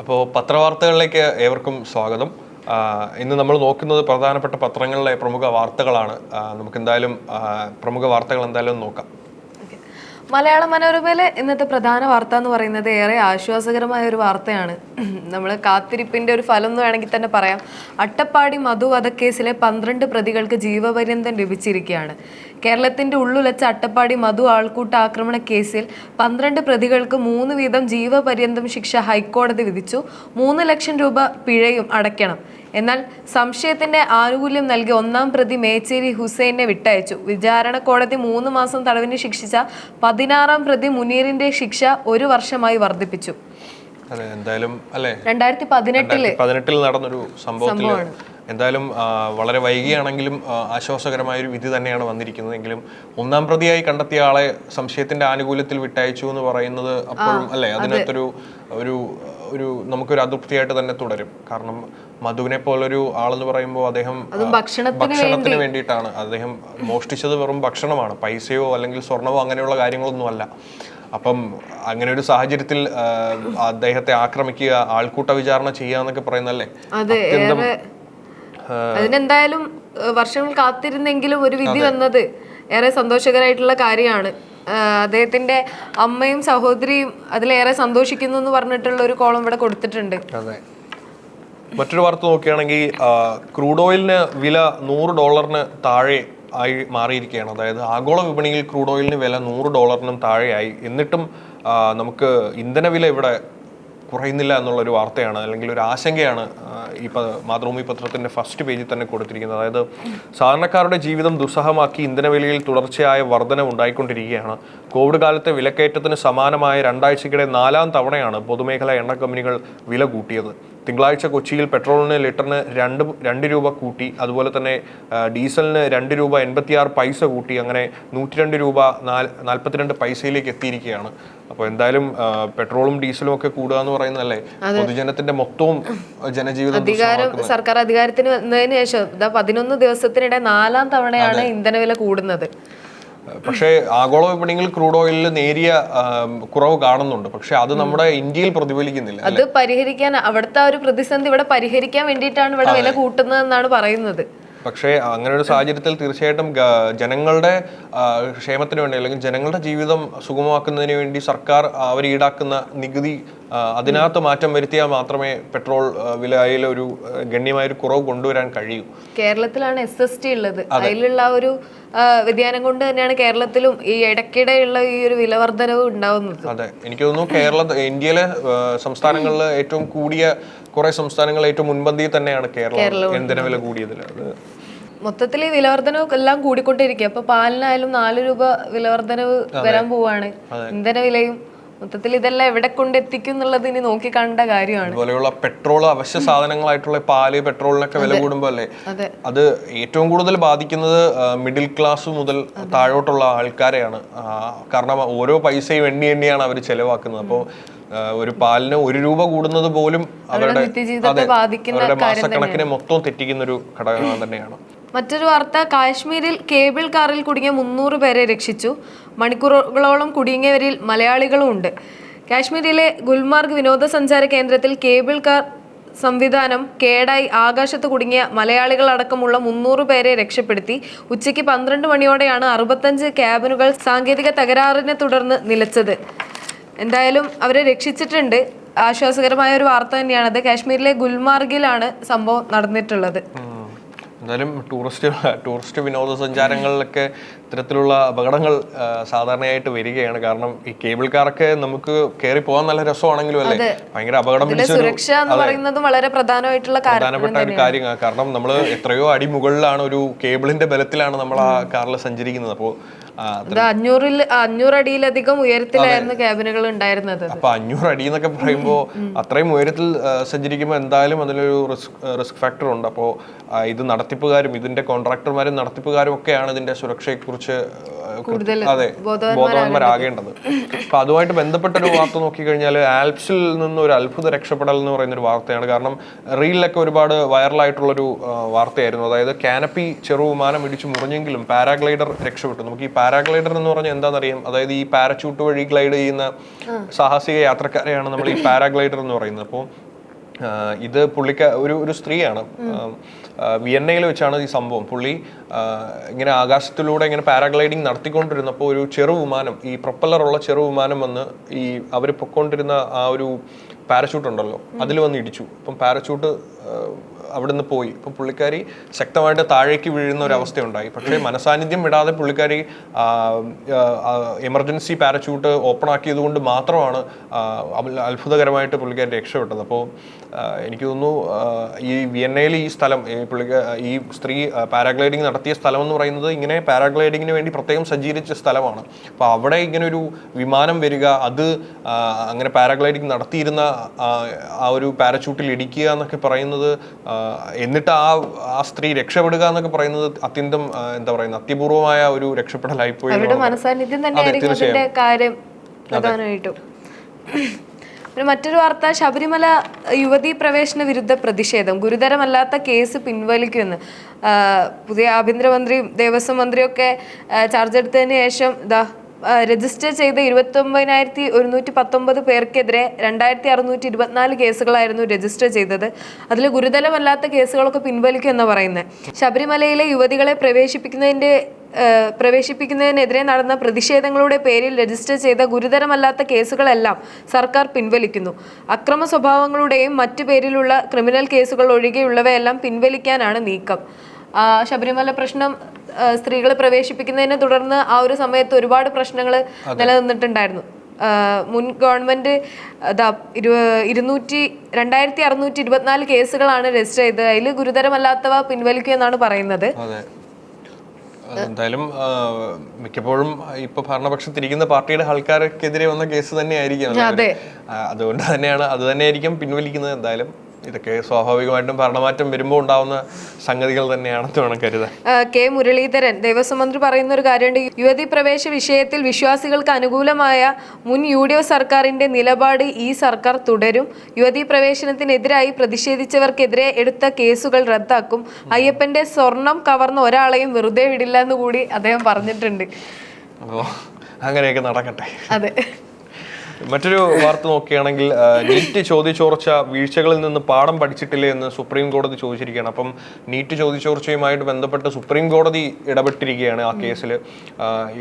അപ്പോൾ പത്രവാർത്തകളിലേക്ക് ഏവർക്കും സ്വാഗതം. ഇന്ന് നമ്മൾ നോക്കുന്നത് പ്രധാനപ്പെട്ട പത്രങ്ങളിലെ പ്രമുഖ വാർത്തകളാണ്. നമുക്കെന്തായാലും പ്രമുഖ വാർത്തകൾ എന്തായാലും നോക്കാം. മലയാള മനോരമയിലെ ഇന്നത്തെ പ്രധാന വാർത്ത എന്ന് പറയുന്നത് ഏറെ ആശ്വാസകരമായ ഒരു വാർത്തയാണ്. നമ്മൾ കാത്തിരിപ്പിന്റെ ഒരു ഫലം എന്ന് വേണമെങ്കിൽ തന്നെ പറയാം. അട്ടപ്പാടി മധു വധക്കേസിലെ 12 പ്രതികൾക്ക് ജീവപര്യന്തം ലഭിച്ചിരിക്കുകയാണ്. കേരളത്തിന്റെ ഉള്ളുലച്ച അട്ടപ്പാടി മധു ആൾക്കൂട്ട ആക്രമണ കേസിൽ 12 പ്രതികൾക്ക് 3 വീതം ജീവപര്യന്തം ശിക്ഷ ഹൈക്കോടതി വിധിച്ചു. 3 ലക്ഷം രൂപ പിഴയും അടയ്ക്കണം. എന്നാൽ സംശയത്തിന്റെ ആനുകൂല്യം നൽകി 1-ാം പ്രതി മേച്ചേരി ഹുസൈനെ വിട്ടയച്ചു. വിചാരണ കോടതി 3 മാസം തടവിന് ശിക്ഷിച്ച 16-ാം പ്രതി മുനീറിന്റെ ശിക്ഷ 1 വർഷമായി വർദ്ധിപ്പിച്ചു. എന്തായാലും അല്ലേ 2018 നടന്നൊരു സംഭവത്തിൽ എന്തായാലും വളരെ വൈകിയാണെങ്കിലും ആശ്വാസകരമായ ഒരു വിധി തന്നെയാണ് വന്നിരിക്കുന്നത്. എങ്കിലും 1-ാം പ്രതിയായി കണ്ടെത്തിയ ആളെ സംശയത്തിന്റെ ആനുകൂല്യത്തിൽ വിട്ടയച്ചു എന്ന് പറയുന്നത് അപ്പോഴും അല്ലേ അതിനകത്തൊരു ഒരു ഒരു നമുക്കൊരു അതൃപ്തിയായിട്ട് തന്നെ തുടരും. കാരണം മധുവിനെ പോലൊരു ആളെന്ന് പറയുമ്പോൾ അദ്ദേഹം ഭക്ഷണത്തിന് വേണ്ടിയിട്ടാണ്. അദ്ദേഹം മോഷ്ടിച്ചത് വെറും ഭക്ഷണമാണ്, പൈസയോ അല്ലെങ്കിൽ സ്വർണമോ അങ്ങനെയുള്ള കാര്യങ്ങളൊന്നും അല്ല. അപ്പം അങ്ങനെ ഒരു സാഹചര്യത്തിൽ അദ്ദേഹത്തെ ആക്രമിക്കുക, ആൾക്കൂട്ട വിചാരണ ചെയ്യാന്നൊക്കെ പറയുന്നല്ലേ അതിനെന്തായാലും വർഷങ്ങൾ കാത്തിരുന്നെങ്കിലും ഒരു വിധി വന്നത് ഏറെ സന്തോഷകരമായിട്ടുള്ള കാര്യമാണ്. അദ്ദേഹത്തിന്റെ അമ്മയും സഹോദരിയും അതിലേറെ സന്തോഷിക്കുന്നു എന്ന് പറഞ്ഞിട്ടുള്ള ഒരു കോളം ഇവിടെ കൊടുത്തിട്ടുണ്ട്. അതെ. മറ്റൊരു വാർത്ത നോക്കുകയാണെങ്കിൽ ക്രൂഡ് ഓയിലിന് വില $100 താഴെ ആയി മാറിയിരിക്കുകയാണ്. അതായത് ആഗോള വിപണിയിൽ ക്രൂഡ് ഓയിലിന് വില $100 താഴെയായി. എന്നിട്ടും നമുക്ക് ഇന്ധന വില ഇവിടെ കുറയുന്നില്ല എന്നുള്ളൊരു വാർത്തയാണ്, അല്ലെങ്കിൽ ഒരു ആശങ്കയാണ് ഈ മാതൃഭൂമി പത്രത്തിന്റെ ഫസ്റ്റ് പേജിൽ തന്നെ കൊടുത്തിരിക്കുന്നത്. അതായത് സാധാരണക്കാരുടെ ജീവിതം ദുസ്സഹമാക്കി ഇന്ധനവിലയിൽ തുടർച്ചയായ വർധന ഉണ്ടായിക്കൊണ്ടിരിക്കുകയാണ്. കോവിഡ് കാലത്തെ വിലക്കയറ്റത്തിന് സമാനമായ 2 ആഴ്ചക്കിടെ 4-ാം തവണയാണ് പൊതുമേഖലാ എണ്ണ കമ്പനികൾ വില കൂട്ടിയത്. തിങ്കളാഴ്ച കൊച്ചിയിൽ പെട്രോളിന് ലിറ്ററിന് 2 രൂപ കൂട്ടി. അതുപോലെ തന്നെ ഡീസലിന് 2 രൂപ 86 പൈസ കൂട്ടി. അങ്ങനെ 102 രൂപ 42 പൈസയിലേക്ക് എത്തിയിരിക്കുകയാണ്. അപ്പോൾ എന്തായാലും പെട്രോളും ഡീസലും ഒക്കെ കൂടുക എന്ന് പറയുന്നതല്ലേ പൊതുജനത്തിന്റെ മൊത്തവും ജനജീവിതം. സർക്കാർ അധികാരത്തിന് വന്നതിന് ശേഷം 11 ദിവസത്തിനിടെ 4-ാം തവണയാണ് ഇന്ധനവില കൂടുന്നത്. പക്ഷേ ആഗോള വിപണിയിൽ ക്രൂഡ് ഓയിലിൽ നേരിയ കുറവ് കാണുന്നുണ്ട്. പക്ഷെ അത് നമ്മുടെ ഇന്ത്യയിൽ പ്രതിഫലിക്കുന്നില്ല. അത് പരിഹരിക്കാൻ, അവിടുത്തെ ഒരു പ്രതിസന്ധി ഇവിടെ പരിഹരിക്കാൻ വേണ്ടിയിട്ടാണ് ഇവിടെ വില കൂട്ടുന്നതെന്നാണ് പറയുന്നത്. പക്ഷേ അങ്ങനെ ഒരു സാഹചര്യത്തിൽ തീർച്ചയായിട്ടും ജനങ്ങളുടെ ക്ഷേമത്തിന് വേണ്ടി അല്ലെങ്കിൽ ജനങ്ങളുടെ ജീവിതം സുഗമമാക്കുന്നതിന് വേണ്ടി സർക്കാർ അവർ ഈടാക്കുന്ന നികുതി അതിനകത്ത് മാറ്റം വരുത്തിയാൽ മാത്രമേ പെട്രോൾ വിലയിൽ ഒരു ഗണ്യമായൊരു കുറവ് കൊണ്ടുവരാൻ കഴിയൂ. കേരളത്തിലാണ് SST ഉള്ളത്. അതിലുള്ള ഒരു വ്യതിയാനം കൊണ്ട് തന്നെയാണ് കേരളത്തിലും ഈ ഇടയ്ക്കിടെയുള്ള ഈ ഒരു വിലവർദ്ധനവ് ഉണ്ടാവുന്നത്. അതെ, എനിക്ക് തോന്നുന്നു ഇന്ത്യയിലെ സംസ്ഥാനങ്ങളിൽ ഏറ്റവും കൂടിയ കുറെ സംസ്ഥാനങ്ങൾ ഏറ്റവും മുൻപന്തിയിൽ തന്നെയാണ് കേരളം ഇന്ധനവില കൂടിയതിൽ. മൊത്തത്തിൽ ഈ വിലവർദ്ധനവ് എല്ലാം കൂടിക്കൊണ്ടിരിക്കുക. അപ്പൊ പാലിനായാലും 4 രൂപ വിലവർദ്ധനവ് വരാൻ പോവാണ്. ഇന്ധനവിലയും മൊത്തത്തിൽ ഇതെല്ലാം എവിടെ കൊണ്ടെത്തിക്കും എന്നുള്ളത് ഇനി നോക്കി കാണേണ്ട കാര്യമാണ്. അതുപോലെയുള്ള പെട്രോൾ അവശ്യ സാധനങ്ങളായിട്ടുള്ള പാല്, പെട്രോളിനൊക്കെ വില കൂടുമ്പോൾ അല്ലേ അത് ഏറ്റവും കൂടുതൽ ബാധിക്കുന്നത് മിഡിൽ ക്ലാസ് മുതൽ താഴോട്ടുള്ള ആൾക്കാരെയാണ്. കാരണം ഓരോ പൈസയും എണ്ണിയാണ് അവർ ചെലവാക്കുന്നത്. അപ്പോൾ ഒരു പാലിന് 1 രൂപ കൂടുന്നത് പോലും അവരുടെ മാസക്കണക്കിനെ മൊത്തം തെറ്റിക്കുന്ന ഒരു ഘടകം തന്നെയാണ്. മറ്റൊരു വാർത്ത, കാശ്മീരിൽ കേബിൾ കാറിൽ കുടുങ്ങിയ 300 പേരെ രക്ഷിച്ചു. മണിക്കൂറുകളോളം കുടുങ്ങിയവരിൽ മലയാളികളും ഉണ്ട്. കാശ്മീരിലെ ഗുൽമാർഗ് വിനോദസഞ്ചാര കേന്ദ്രത്തിൽ കേബിൾ കാർ സംവിധാനം കേടായി ആകാശത്ത് കുടുങ്ങിയ മലയാളികളടക്കമുള്ള 300 പേരെ രക്ഷപ്പെടുത്തി. ഉച്ചയ്ക്ക് 12 മണിയോടെയാണ് 65 ക്യാബിനുകൾ സാങ്കേതിക തകരാറിനെ തുടർന്ന് നിലച്ചത്. എന്തായാലും അവരെ രക്ഷിച്ചിട്ടുണ്ട്. ആശ്വാസകരമായ ഒരു വാർത്ത തന്നെയാണത്. കാശ്മീരിലെ ഗുൽമാർഗിലാണ് സംഭവം നടന്നിട്ടുള്ളത്. എന്തായാലും ടൂറിസ്റ്റ് വിനോദസഞ്ചാരങ്ങളിലൊക്കെ ഇത്തരത്തിലുള്ള അപകടങ്ങൾ സാധാരണയായിട്ട് വരികയാണ്. കാരണം ഈ കേബിൾ കാറൊക്കെ നമുക്ക് കയറി പോകാൻ നല്ല രസമാണെങ്കിലും അല്ലേ ഭയങ്കര അപകടം പ്രധാനപ്പെട്ട ഒരു കാര്യമാണ്. കാരണം നമ്മൾ എത്രയോ അടി മുകളിലാണ്, ഒരു കേബിളിന്റെ ബലത്തിലാണ് നമ്മൾ ആ കാറിൽ സഞ്ചരിക്കുന്നത്. അപ്പോൾ 500 അടിയിലധികം ഉയരത്തിലായിരുന്നു ക്യാബിനുകൾ ഉണ്ടായിരുന്നത്. അപ്പൊ 500 അടി എന്നൊക്കെ പറയുമ്പോൾ അത്രയും ഉയരത്തിൽ സഞ്ചരിക്കുമ്പോൾ എന്തായാലും അതിലൊരു റിസ്ക് ഫാക്ടർ ഉണ്ട്. അപ്പോൾ ഇത് നടത്തിപ്പുകാരും ഇതിന്റെ കോൺട്രാക്ടർമാരും നടത്തിപ്പുകാരും ഒക്കെയാണ് ഇതിന്റെ സുരക്ഷയെക്കുറിച്ച് ബോധവാന്മാരാകേണ്ടത്. അപ്പൊ അതുമായിട്ട് ബന്ധപ്പെട്ട ഒരു വാർത്ത നോക്കിക്കഴിഞ്ഞാൽ ആൽപ്സിൽ നിന്ന് ഒരു അത്ഭുത രക്ഷപ്പെടൽ എന്ന് പറയുന്ന ഒരു വാർത്തയാണ്. കാരണം റീലിലൊക്കെ ഒരുപാട് വൈറലായിട്ടുള്ളൊരു വാർത്തയായിരുന്നു. അതായത് കാനപ്പി ചെറുവിമാനം ഇടിച്ചു മുറിഞ്ഞെങ്കിലും പാരാഗ്ലൈഡർ രക്ഷപ്പെട്ടു. നമുക്ക് ഈ പാരാഗ്ലൈഡർ എന്ന് പറഞ്ഞാൽ എന്താണെന്നറിയാം? അതായത് ഈ പാരച്യൂട്ട് വഴി ഗ്ലൈഡ് ചെയ്യുന്ന സാഹസിക യാത്രക്കാരെയാണ് നമ്മൾ ഈ പാരാഗ്ലൈഡർ എന്ന് പറയുന്നത്. അപ്പോൾ ഇത് ഒരു സ്ത്രീയാണ്. വിയന്നയിൽ വെച്ചാണ് ഈ സംഭവം. പുള്ളി ഇങ്ങനെ ആകാശത്തിലൂടെ ഇങ്ങനെ പാരാഗ്ലൈഡിങ് നടത്തിക്കൊണ്ടിരുന്നപ്പോൾ ഒരു ചെറുവിമാനം, ഈ പ്രൊപ്പല്ലറുള്ള ചെറുവിമാനം വന്ന് ഈ അവർ പൊക്കോണ്ടിരുന്ന ആ ഒരു പാരച്യൂട്ട് ഉണ്ടല്ലോ അതിൽ വന്ന് ഇടിച്ചു. അപ്പം പാരച്യൂട്ട് അവിടെ നിന്ന് പോയി. അപ്പം പുള്ളിക്കാരി ശക്തമായിട്ട് താഴേക്ക് വീഴുന്ന ഒരു അവസ്ഥയുണ്ടായി. പക്ഷേ മനസാന്നിധ്യം വിടാതെ പുള്ളിക്കാരി എമർജൻസി പാരച്യൂട്ട് ഓപ്പൺ ആക്കിയത് കൊണ്ട് മാത്രമാണ് അത്ഭുതകരമായിട്ട് പുള്ളിക്കാരി രക്ഷപ്പെട്ടത്. അപ്പോൾ എനിക്ക് തോന്നുന്നു ഈ വിയന്നയിൽ ഈ സ്ഥലം, ഈ സ്ത്രീ പാരാഗ്ലൈഡിങ് നടത്തിയ സ്ഥലം എന്ന് പറയുന്നത് ഇങ്ങനെ പാരാഗ്ലൈഡിങ്ങിന് വേണ്ടി പ്രത്യേകം സജ്ജീകരിച്ച സ്ഥലമാണ്. അപ്പോൾ അവിടെ ഇങ്ങനെ ഒരു വിമാനം വരിക, അത് അങ്ങനെ പാരാഗ്ലൈഡിങ് നടത്തിയിരുന്ന ആ ഒരു പാരച്യൂട്ടിൽ ഇടിക്കുക എന്നൊക്കെ പറയുന്നത്, എന്നിട്ട് ആ സ്ത്രീ രക്ഷപ്പെടുക എന്നൊക്കെ പറയുന്നത് അത്യന്തം എന്താ പറയുന്നത് അത്യപൂർവമായ ഒരു രക്ഷപ്പെടലായി പോയി. മറ്റൊരു വാർത്ത, ശബരിമല യുവതീ പ്രവേശന വിരുദ്ധ പ്രതിഷേധം, ഗുരുതരമല്ലാത്ത കേസ് പിൻവലിക്കുമെന്ന് പുതിയ ആഭ്യന്തരമന്ത്രിയും ദേവസ്വം മന്ത്രിയൊക്കെ ചാർജ് എടുത്തതിന് ശേഷം രജിസ്റ്റർ ചെയ്ത 29,119 പേർക്കെതിരെ 2,624 കേസുകളായിരുന്നു രജിസ്റ്റർ ചെയ്തത്. അതിൽ ഗുരുതരമല്ലാത്ത കേസുകളൊക്കെ പിൻവലിക്കും എന്നാണ് പറയുന്നത്. ശബരിമലയിലെ യുവതികളെ പ്രവേശിപ്പിക്കുന്നതിനെതിരെ നടന്ന പ്രതിഷേധങ്ങളുടെ പേരിൽ രജിസ്റ്റർ ചെയ്ത ഗുരുതരമല്ലാത്ത കേസുകളെല്ലാം സർക്കാർ പിൻവലിക്കുന്നു. അക്രമ സ്വഭാവങ്ങളുടെയും മറ്റു പേരിലുള്ള ക്രിമിനൽ കേസുകൾ ഒഴികെയുള്ളവയെല്ലാം പിൻവലിക്കാനാണ് നീക്കം. ശബരിമല പ്രശ്നം, സ്ത്രീകളെ പ്രവേശിപ്പിക്കുന്നതിനെ തുടർന്ന് ആ ഒരു സമയത്ത് ഒരുപാട് പ്രശ്നങ്ങൾ നിലനിന്നിട്ടുണ്ടായിരുന്നു. മുൻ ഗവൺമെന്റ് 2,624 കേസുകളാണ് രജിസ്റ്റർ ചെയ്തത്. അതിൽ ഗുരുതരമല്ലാത്തവ പിൻവലിക്കുക എന്നാണ് പറയുന്നത്. എന്തായാലും മിക്കപ്പോഴും ഇപ്പൊ ഭരണപക്ഷത്തിരിക്കുന്ന പാർട്ടിയുടെ ആൾക്കാർക്കെതിരെ വന്ന കേസ് തന്നെയായിരിക്കും. അതുകൊണ്ട് തന്നെയാണ് അത് തന്നെയായിരിക്കും പിൻവലിക്കുന്നത്. എന്തായാലും ഇതൊക്കെ സ്വാഭാവികമായിട്ടും ഭരണമാറ്റം വരുമ്പോൾ ഉണ്ടാവുന്ന സംഗതികൾ തന്നെയാണെന്ന് വേണം കരുതാൻ. കെ മുരളീധരൻ ദേവസ്വം മന്ത്രി പറയുന്ന ഒരു കാര്യമുണ്ട്. യുവതി പ്രവേശ വിഷയത്തിൽ വിശ്വാസികൾക്ക് അനുകൂലമായ മുൻ UDF സർക്കാരിന്റെ നിലപാട് ഈ സർക്കാർ തുടരും. യുവതി പ്രവേശനത്തിനെതിരായി പ്രതിഷേധിച്ചവർക്കെതിരെ എടുത്ത കേസുകൾ റദ്ദാക്കും. അയ്യപ്പന്റെ സ്വർണം കവർന്ന ഒരാളെയും വെറുതെ വിടില്ല എന്ന് കൂടി അദ്ദേഹം പറഞ്ഞിട്ടുണ്ട്. അപ്പോൾ അങ്ങനെയൊക്കെ നടക്കട്ടെ. അതെ. മറ്റൊരു വാർത്ത നോക്കുകയാണെങ്കിൽ, നീറ്റ് ചോദ്യചോർച്ച വീഴ്ചകളിൽ നിന്ന് പാഠം പഠിച്ചിട്ടില്ലേ എന്ന് സുപ്രീം കോടതി ചോദിച്ചിരിക്കുകയാണ്. അപ്പം നീറ്റ് ചോദ്യചോർച്ചയുമായിട്ട് ബന്ധപ്പെട്ട് സുപ്രീം കോടതി ഇടപെട്ടിരിക്കുകയാണ് ആ കേസിൽ.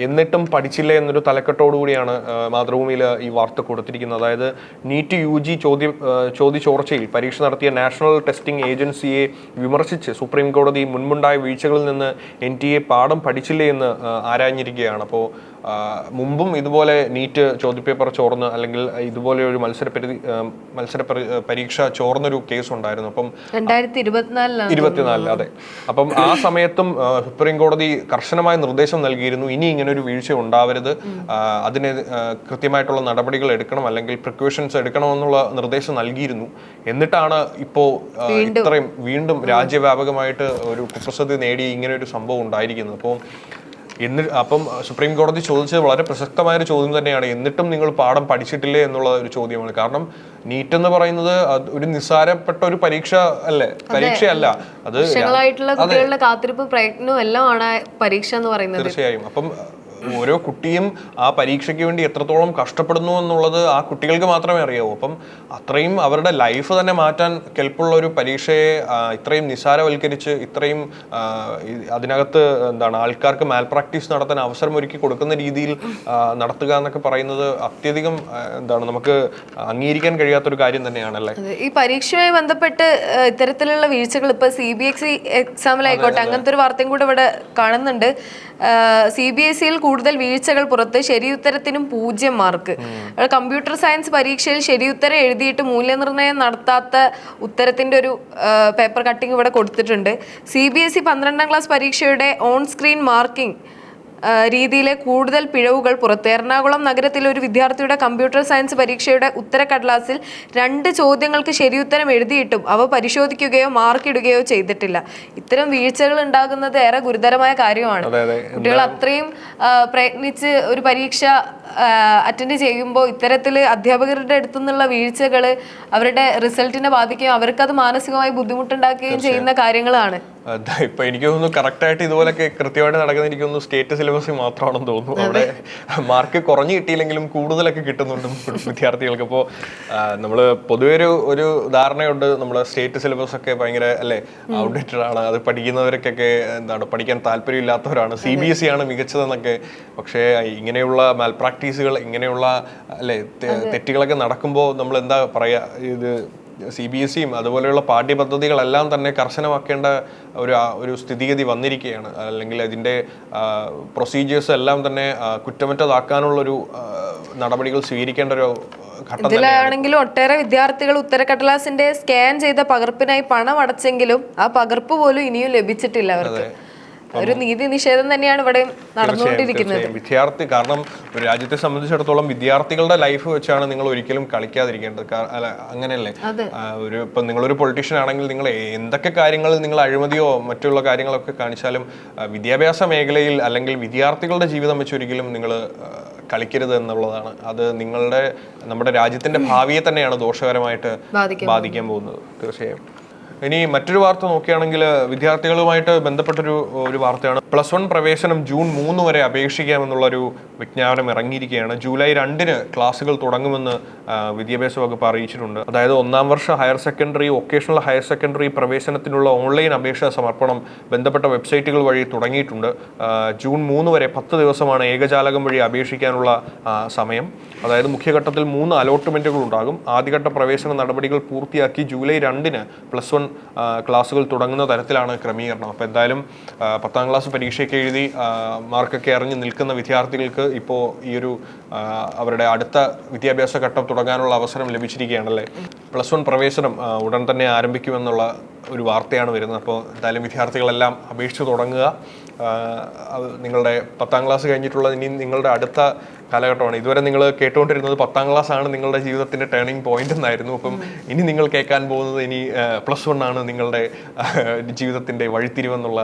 എന്നിട്ടും പഠിച്ചില്ലേ എന്നൊരു തലക്കെട്ടോടുകൂടിയാണ് മാതൃഭൂമിയിൽ ഈ വാർത്ത കൊടുത്തിരിക്കുന്നത്. അതായത് നീറ്റ് UG ചോദ്യചോർച്ചയിൽ പരീക്ഷ നടത്തിയ നാഷണൽ ടെസ്റ്റിംഗ് ഏജൻസിയെ വിമർശിച്ച് സുപ്രീം കോടതി മുൻപുണ്ടായ വീഴ്ചകളിൽ നിന്ന് NTA പാഠം പഠിച്ചില്ലേ എന്ന് ആരാഞ്ഞിരിക്കുകയാണ്. അപ്പോൾ മുമ്പും ഇതുപോലെ നീറ്റ് ചോദ്യപേപ്പർ ചോർന്ന് അല്ലെങ്കിൽ ഇതുപോലെ ഒരു മത്സര പരീക്ഷ ചോർന്നൊരു കേസ് ഉണ്ടായിരുന്നു. അപ്പം 2024, അതെ. അപ്പം ആ സമയത്തും സുപ്രീം കോടതി കർശനമായ നിർദ്ദേശം നൽകിയിരുന്നു, ഇനി ഇങ്ങനെ ഒരു വീഴ്ച ഉണ്ടാവരുത്, അതിന് കൃത്യമായിട്ടുള്ള നടപടികൾ എടുക്കണം, അല്ലെങ്കിൽ പ്രിക്കോഷൻസ് എടുക്കണമെന്നുള്ള നിർദ്ദേശം നൽകിയിരുന്നു. എന്നിട്ടാണ് ഇപ്പോൾ ഇത്രയും വീണ്ടും രാജ്യവ്യാപകമായിട്ട് ഒരു കുപ്രസിദ്ധി നേടി ഇങ്ങനെ ഒരു സംഭവം ഉണ്ടായിരിക്കുന്നത്. അപ്പം സുപ്രീം കോടതി ചോദിച്ചത് വളരെ പ്രസക്തമായൊരു ചോദ്യം തന്നെയാണ്. എന്നിട്ടും നിങ്ങൾ പാഠം പഠിച്ചിട്ടില്ലേ എന്നുള്ള ഒരു ചോദ്യമാണ്. കാരണം നീറ്റ് എന്ന് പറയുന്നത് ഒരു നിസ്സാരപ്പെട്ട ഒരു പരീക്ഷയല്ല. അത് കുട്ടികളുടെ കാത്തിരിപ്പ് പ്രയത്നവും എല്ലാമാണ് പരീക്ഷ എന്ന് പറയുന്നത്. തീർച്ചയായും. അപ്പം ഓരോ കുട്ടിയും ആ പരീക്ഷയ്ക്ക് വേണ്ടി എത്രത്തോളം കഷ്ടപ്പെടുന്നു എന്നുള്ളത് ആ കുട്ടികൾക്ക് മാത്രമേ അറിയാവൂ. അപ്പം അത്രയും അവരുടെ ലൈഫ് തന്നെ മാറ്റാൻ കെൽപ്പുള്ള ഒരു പരീക്ഷയെ ഇത്രയും നിസ്സാരവൽക്കരിച്ച് ഇത്രയും അതിനകത്ത് ആൾക്കാർക്ക് മാൽ പ്രാക്ടീസ് നടത്താൻ അവസരം ഒരുക്കി കൊടുക്കുന്ന രീതിയിൽ നടത്തുക എന്നൊക്കെ പറയുന്നത് അത്യധികം നമുക്ക് അംഗീകരിക്കാൻ കഴിയാത്തൊരു കാര്യം തന്നെയാണല്ലേ. ഈ പരീക്ഷയുമായി ബന്ധപ്പെട്ട് ഇത്തരത്തിലുള്ള വീഴ്ചകൾ ഇപ്പൊ CBSE എക്സാമിലായിക്കോട്ടെ, അങ്ങനത്തെ ഒരു വാർത്തയും കൂടെ ഇവിടെ കാണുന്നുണ്ട്. CBSEയിൽ കൂടുതൽ വീഴ്ചകൾ പുറത്ത്, ശരിയുത്തരത്തിനും 0 മാർക്ക്. കമ്പ്യൂട്ടർ സയൻസ് പരീക്ഷയിൽ ശരിയുത്തരം എഴുതിയിട്ട് മൂല്യനിർണ്ണയം നടത്താത്ത ഉത്തരത്തിന്റെ ഒരു പേപ്പർ കട്ടിങ് ഇവിടെ കൊടുത്തിട്ടുണ്ട്. CBSE 12ാം ക്ലാസ് പരീക്ഷയുടെ ഓൺ സ്ക്രീൻ മാർക്കിംഗ് രീതിയിലെ കൂടുതൽ പിഴവുകൾ പുറത്ത്. എറണാകുളം നഗരത്തിലെ ഒരു വിദ്യാർത്ഥിയുടെ കമ്പ്യൂട്ടർ സയൻസ് പരീക്ഷയുടെ ഉത്തരക്കടലാസിൽ 2 ചോദ്യങ്ങൾക്ക് ശരിയുത്തരം എഴുതിയിട്ടും അവ പരിശോധിക്കുകയോ മാർക്കിടുകയോ ചെയ്തിട്ടില്ല. ഇത്തരം വീഴ്ചകൾ ഉണ്ടാകുന്നത് ഏറെ ഗുരുതരമായ കാര്യമാണ്. കുട്ടികൾ അത്രയും പ്രയത്നിച്ച് ഒരു പരീക്ഷ അറ്റൻഡ് ചെയ്യുമ്പോൾ ഇത്തരത്തിൽ അധ്യാപകരുടെ അടുത്തു നിന്നുള്ള വീഴ്ചകൾ അവരുടെ റിസൾട്ടിനെ ബാധിക്കുകയും അവർക്കത് മാനസികമായി ബുദ്ധിമുട്ടുണ്ടാക്കുകയും ചെയ്യുന്ന കാര്യങ്ങളാണ്. ഇപ്പൊ എനിക്ക് തോന്നുന്നു കറക്റ്റായിട്ട് ഇതുപോലൊക്കെ കൃത്യമായിട്ട് നടക്കുന്ന എനിക്ക് തോന്നുന്നു സ്റ്റേറ്റ് സിലബസിൽ മാത്രമാണെന്ന് തോന്നുന്നു. അവിടെ മാർക്ക് കുറഞ്ഞു കിട്ടിയില്ലെങ്കിലും കൂടുതലൊക്കെ കിട്ടുന്നുണ്ട് വിദ്യാർത്ഥികൾക്ക്. ഇപ്പോൾ നമ്മൾ പൊതുവെ ഒരു ധാരണയുണ്ട് നമ്മുടെ സ്റ്റേറ്റ് സിലബസ് ഒക്കെ ഭയങ്കര അല്ലേ ഔട്ട്ഡേറ്റഡ് ആണ്, അത് പഠിക്കുന്നവർക്കൊക്കെ എന്താണ് പഠിക്കാൻ താല്പര്യമില്ലാത്തവരാണ്, CBSE ആണ് മികച്ചതെന്നൊക്കെ. പക്ഷേ ഇങ്ങനെയുള്ള മാൽ പ്രാക്ടീസുകൾ, ഇങ്ങനെയുള്ള അല്ലേ തെറ്റുകളൊക്കെ നടക്കുമ്പോൾ നമ്മൾ എന്താ പറയാ, ഇത് CBSEയും അതുപോലെയുള്ള പാഠ്യപദ്ധതികളെല്ലാം തന്നെ കർശനമാക്കേണ്ട ഒരു സ്ഥിതിഗതി വന്നിരിക്കുകയാണ്. അല്ലെങ്കിൽ അതിൻ്റെ പ്രൊസീജിയേഴ്സ് എല്ലാം തന്നെ കുറ്റമറ്റതാക്കാനുള്ളൊരു നടപടികൾ സ്വീകരിക്കേണ്ട ഒരു ഘട്ടം. ഇതിലാണെങ്കിലും ഒട്ടേറെ വിദ്യാർത്ഥികൾ ഉത്തരക്കടലാസിന്റെ സ്കാൻ ചെയ്ത പകർപ്പിനായി പണം അടച്ചെങ്കിലും ആ പകർപ്പ് പോലും ഇനിയും ലഭിച്ചിട്ടില്ല അവർക്ക്. ഒരു നീതി നിഷേധം തന്നെയാണ് ഇവിടെ നടന്നുകൊണ്ടിരിക്കുന്നത്. വിദ്യാർത്ഥി കാരണം ഒരു രാജ്യത്തെ സംബന്ധിച്ചിടത്തോളം വിദ്യാർത്ഥികളുടെ ലൈഫ് വെച്ചാണ് നിങ്ങൾ ഒരിക്കലും കളിക്കാതിരിക്കേണ്ടത്. അങ്ങനെയല്ലേ? ഇപ്പൊ നിങ്ങളൊരു പൊളിറ്റീഷ്യൻ ആണെങ്കിൽ നിങ്ങൾ എന്തൊക്കെ കാര്യങ്ങളിൽ നിങ്ങൾ അഴിമതിയോ മറ്റുള്ള കാര്യങ്ങളൊക്കെ കാണിച്ചാലും വിദ്യാഭ്യാസ മേഖലയിൽ അല്ലെങ്കിൽ വിദ്യാർത്ഥികളുടെ ജീവിതം വെച്ച് ഒരിക്കലും നിങ്ങൾ കളിക്കരുത് എന്നുള്ളതാണ്. അത് നമ്മുടെ രാജ്യത്തിന്റെ ഭാവിയെ തന്നെയാണ് ദോഷകരമായിട്ട് ബാധിക്കാൻ പോകുന്നത്. തീർച്ചയായും. ഇനി മറ്റൊരു വാർത്ത നോക്കുകയാണെങ്കിൽ വിദ്യാർത്ഥികളുമായിട്ട് ബന്ധപ്പെട്ടൊരു വാർത്തയാണ്. +1 പ്രവേശനം ജൂൺ 3 വരെ അപേക്ഷിക്കാമെന്നുള്ളൊരു വിജ്ഞാപനം ഇറങ്ങിയിരിക്കുകയാണ്. ജൂലൈ 2 ക്ലാസ്സുകൾ തുടങ്ങുമെന്ന് വിദ്യാഭ്യാസ വകുപ്പ് അറിയിച്ചിട്ടുണ്ട്. അതായത് 1ാം വർഷ higher secondary, vocational higher secondary പ്രവേശനത്തിനുള്ള ഓൺലൈൻ അപേക്ഷാ സമർപ്പണം ബന്ധപ്പെട്ട വെബ്സൈറ്റുകൾ വഴി തുടങ്ങിയിട്ടുണ്ട്. ജൂൺ 3 വരെ 10 ദിവസമാണ് ഏകജാലകം വഴി അപേക്ഷിക്കാനുള്ള സമയം. അതായത് മുഖ്യഘട്ടത്തിൽ 3 അലോട്ട്മെന്റുകൾ ഉണ്ടാകും. ആദ്യഘട്ട പ്രവേശന നടപടികൾ പൂർത്തിയാക്കി ജൂലൈ 2 +1 ക്ലാസ്സുകൾ തുടങ്ങുന്ന തരത്തിലാണ് ക്രമീകരണം. അപ്പോൾ എന്തായാലും 10ാം ക്ലാസ് പരീക്ഷയൊക്കെ എഴുതി മാർക്കൊക്കെ അറിഞ്ഞ് നിൽക്കുന്ന വിദ്യാർത്ഥികൾക്ക് ഇപ്പോൾ ഈ ഒരു അവരുടെ അടുത്ത വിദ്യാഭ്യാസ ഘട്ടം തുടങ്ങാനുള്ള അവസരം ലഭിച്ചിരിക്കുകയാണല്ലേ. +1 പ്രവേശനം ഉടൻ തന്നെ ആരംഭിക്കുമെന്നുള്ള ഒരു വാർത്തയാണ് വരുന്നത്. അപ്പോൾ എന്തായാലും വിദ്യാർത്ഥികളെല്ലാം അപേക്ഷിച്ച് തുടങ്ങുക. നിങ്ങളുടെ 10ാം ക്ലാസ് കഴിഞ്ഞിട്ടുള്ള ഇനി നിങ്ങളുടെ അടുത്ത കാലഘട്ടമാണ്. ഇതുവരെ നിങ്ങൾ കേട്ടുകൊണ്ടിരുന്നത് 10ാം ക്ലാസ് ആണ് നിങ്ങളുടെ ജീവിതത്തിന്റെ ടേണിംഗ് പോയിന്റ് എന്നായിരുന്നു. അപ്പം ഇനി നിങ്ങൾ കേൾക്കാൻ പോകുന്നത് ഇനി +1 ആണ് നിങ്ങളുടെ ജീവിതത്തിന്റെ വഴിത്തിരിവെന്നുള്ള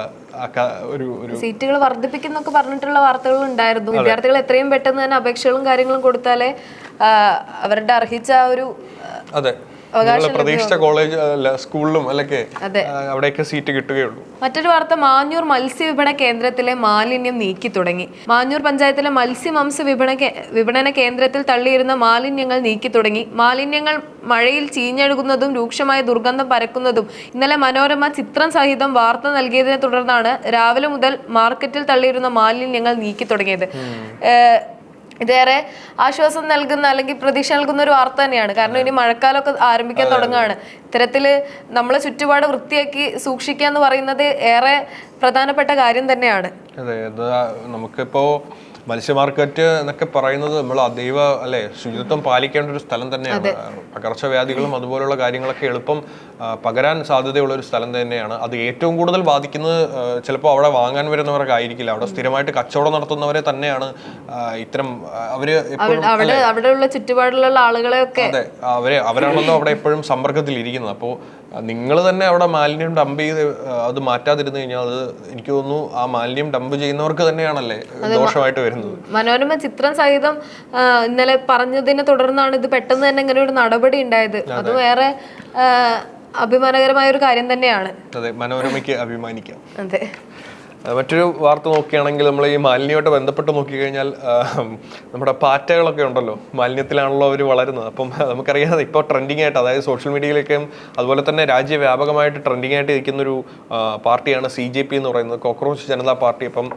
ഒരു സീറ്റുകൾ വർദ്ധിപ്പിക്കുന്നൊക്കെ പറഞ്ഞിട്ടുള്ള വാർത്തകൾ ഉണ്ടായിരുന്നു. വിദ്യാർത്ഥികൾ എത്രയും പെട്ടെന്ന് തന്നെ അപേക്ഷകളും കാര്യങ്ങളും കൊടുത്താലേ അവരുടെ അർഹിച്ച ഒരു പ്രതീക്ഷിച്ച കോളേജ് സ്കൂളിലും അല്ലൊക്കെ അവിടെയൊക്കെ സീറ്റ് കിട്ടുകയുള്ളൂ. മറ്റൊരു വാർത്ത, മാഞ്ഞൂർ മത്സ്യവിപണന കേന്ദ്രത്തിലെ മാലിന്യം നീക്കി തുടങ്ങി. മാഞ്ഞൂർ പഞ്ചായത്തിലെ മത്സ്യ വിപണന കേന്ദ്രത്തിൽ തള്ളിയിരുന്ന മാലിന്യങ്ങൾ നീക്കി തുടങ്ങി. മാലിന്യങ്ങൾ മഴയിൽ ചീഞ്ഞഴുകുന്നതും രൂക്ഷമായ ദുർഗന്ധം പരക്കുന്നതും ഇന്നലെ മനോരമ ചിത്രം സഹിതം വാർത്ത നൽകിയതിനെ തുടർന്നാണ് രാവിലെ മുതൽ മാർക്കറ്റിൽ തള്ളിയിരുന്ന മാലിന്യങ്ങൾ നീക്കി തുടങ്ങിയത്. ഇതേറെ ആശ്വാസം നൽകുന്ന അല്ലെങ്കിൽ പ്രതീക്ഷ നൽകുന്ന ഒരു വാർത്ത തന്നെയാണ്. കാരണം ഇനി മഴക്കാലമൊക്കെ ആരംഭിക്കാൻ തുടങ്ങുകയാണ്. ഇത്തരത്തില് നമ്മളെ ചുറ്റുപാട് വൃത്തിയാക്കി സൂക്ഷിക്കുക എന്ന് പറയുന്നത് ഏറെ പ്രധാനപ്പെട്ട കാര്യം തന്നെയാണ്. അതെ, നമുക്കിപ്പോ മത്സ്യ മാർക്കറ്റ് എന്നൊക്കെ പറയുന്നത് നമ്മൾ അതീവ അല്ലെ ശുചിത്വം പാലിക്കേണ്ട ഒരു സ്ഥലം തന്നെയാണ്. പകർച്ചവ്യാധികളും അതുപോലുള്ള കാര്യങ്ങളൊക്കെ എളുപ്പം പകരാൻ സാധ്യതയുള്ള ഒരു സ്ഥലം തന്നെയാണ്. അത് ഏറ്റവും കൂടുതൽ ബാധിക്കുന്നത് ചിലപ്പോൾ അവിടെ വാങ്ങാൻ വരുന്നവർക്ക് ആയിരിക്കില്ല, അവിടെ സ്ഥിരമായിട്ട് കച്ചവടം നടത്തുന്നവരെ തന്നെയാണ് ഇത്തരം അവിടെയുള്ള ചുറ്റുപാടിലുള്ള ആളുകളെയൊക്കെ അവരാണല്ലോ അവിടെ എപ്പോഴും സമ്പർക്കത്തിൽ ഇരിക്കുന്നത്. അപ്പോൾ നിങ്ങൾ തന്നെ അവിടെ മാലിന്യം ഡംപ് ചെയ്ത് അത് മാറ്റാതിരുന്നു കഴിഞ്ഞാൽ അത് എനിക്ക് തോന്നുന്നു ആ മാലിന്യം ഡംപ് ചെയ്യുന്നവർക്ക് തന്നെയാണല്ലേ ദോഷമായിട്ട് വരുന്നത്. മനോരമ ചിത്രം സഹിതം ഇന്നലെ പറഞ്ഞതിനെ തുടർന്നാണ് ഇത് പെട്ടെന്ന് തന്നെ ഇങ്ങനെ ഒരു നടപടി ഉണ്ടായത്. അത് വേറെ അഭിമാനകരമായ ഒരു കാര്യം തന്നെയാണ്. അതെ, മനോരമയ്ക്ക് അഭിമാനിക്കാം. അതെ. മറ്റൊരു വാർത്ത നോക്കുകയാണെങ്കിൽ നമ്മൾ ഈ മാലിന്യമായിട്ട് ബന്ധപ്പെട്ട് നോക്കിക്കഴിഞ്ഞാൽ നമ്മുടെ പാറ്റകളൊക്കെ ഉണ്ടല്ലോ, മാലിന്യത്തിലാണല്ലോ അവർ വളരുന്നത്. അപ്പം നമുക്കറിയാം ഇപ്പോൾ ട്രെൻഡിങ് ആയിട്ട്, അതായത് സോഷ്യൽ മീഡിയയിലേക്കും അതുപോലെ തന്നെ രാജ്യവ്യാപകമായിട്ട് ട്രെൻഡിങ് ആയിട്ട് ഇരിക്കുന്നൊരു പാർട്ടിയാണ് CJP എന്ന് പറയുന്നത്, കോക്രോച്ച് ജനതാ പാർട്ടി. അപ്പം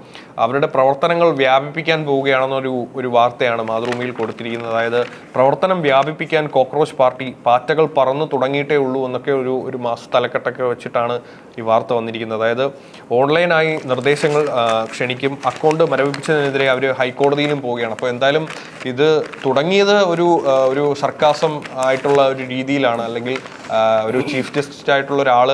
അവരുടെ പ്രവർത്തനങ്ങൾ വ്യാപിപ്പിക്കാൻ പോവുകയാണെന്നൊരു വാർത്തയാണ് മാതൃഭൂമിയിൽ കൊടുത്തിരിക്കുന്നത്. അതായത് പ്രവർത്തനം വ്യാപിപ്പിക്കാൻ കോക്രോച്ച് പാർട്ടി, പാറ്റകൾ പറന്നു തുടങ്ങിയിട്ടേ ഉള്ളൂ എന്നൊക്കെ ഒരു മാസ തലക്കെട്ടൊക്കെ വെച്ചിട്ടാണ് ഈ വാർത്ത വന്നിരിക്കുന്നത്. അതായത് ഓൺലൈനായി നിർദ്ദേശങ്ങൾ ക്ഷണിക്കും, അക്കൗണ്ട് മരവിപ്പിച്ചതിനെതിരെ അവർ ഹൈക്കോടതിയിലും പോവുകയാണ്. അപ്പോൾ എന്തായാലും ഇത് തുടങ്ങിയത് ഒരു സർക്കാസം ആയിട്ടുള്ള ഒരു രീതിയിലാണ്, അല്ലെങ്കിൽ ഒരു ചീഫ് ജസ്റ്റിസ് ആയിട്ടുള്ള ഒരാൾ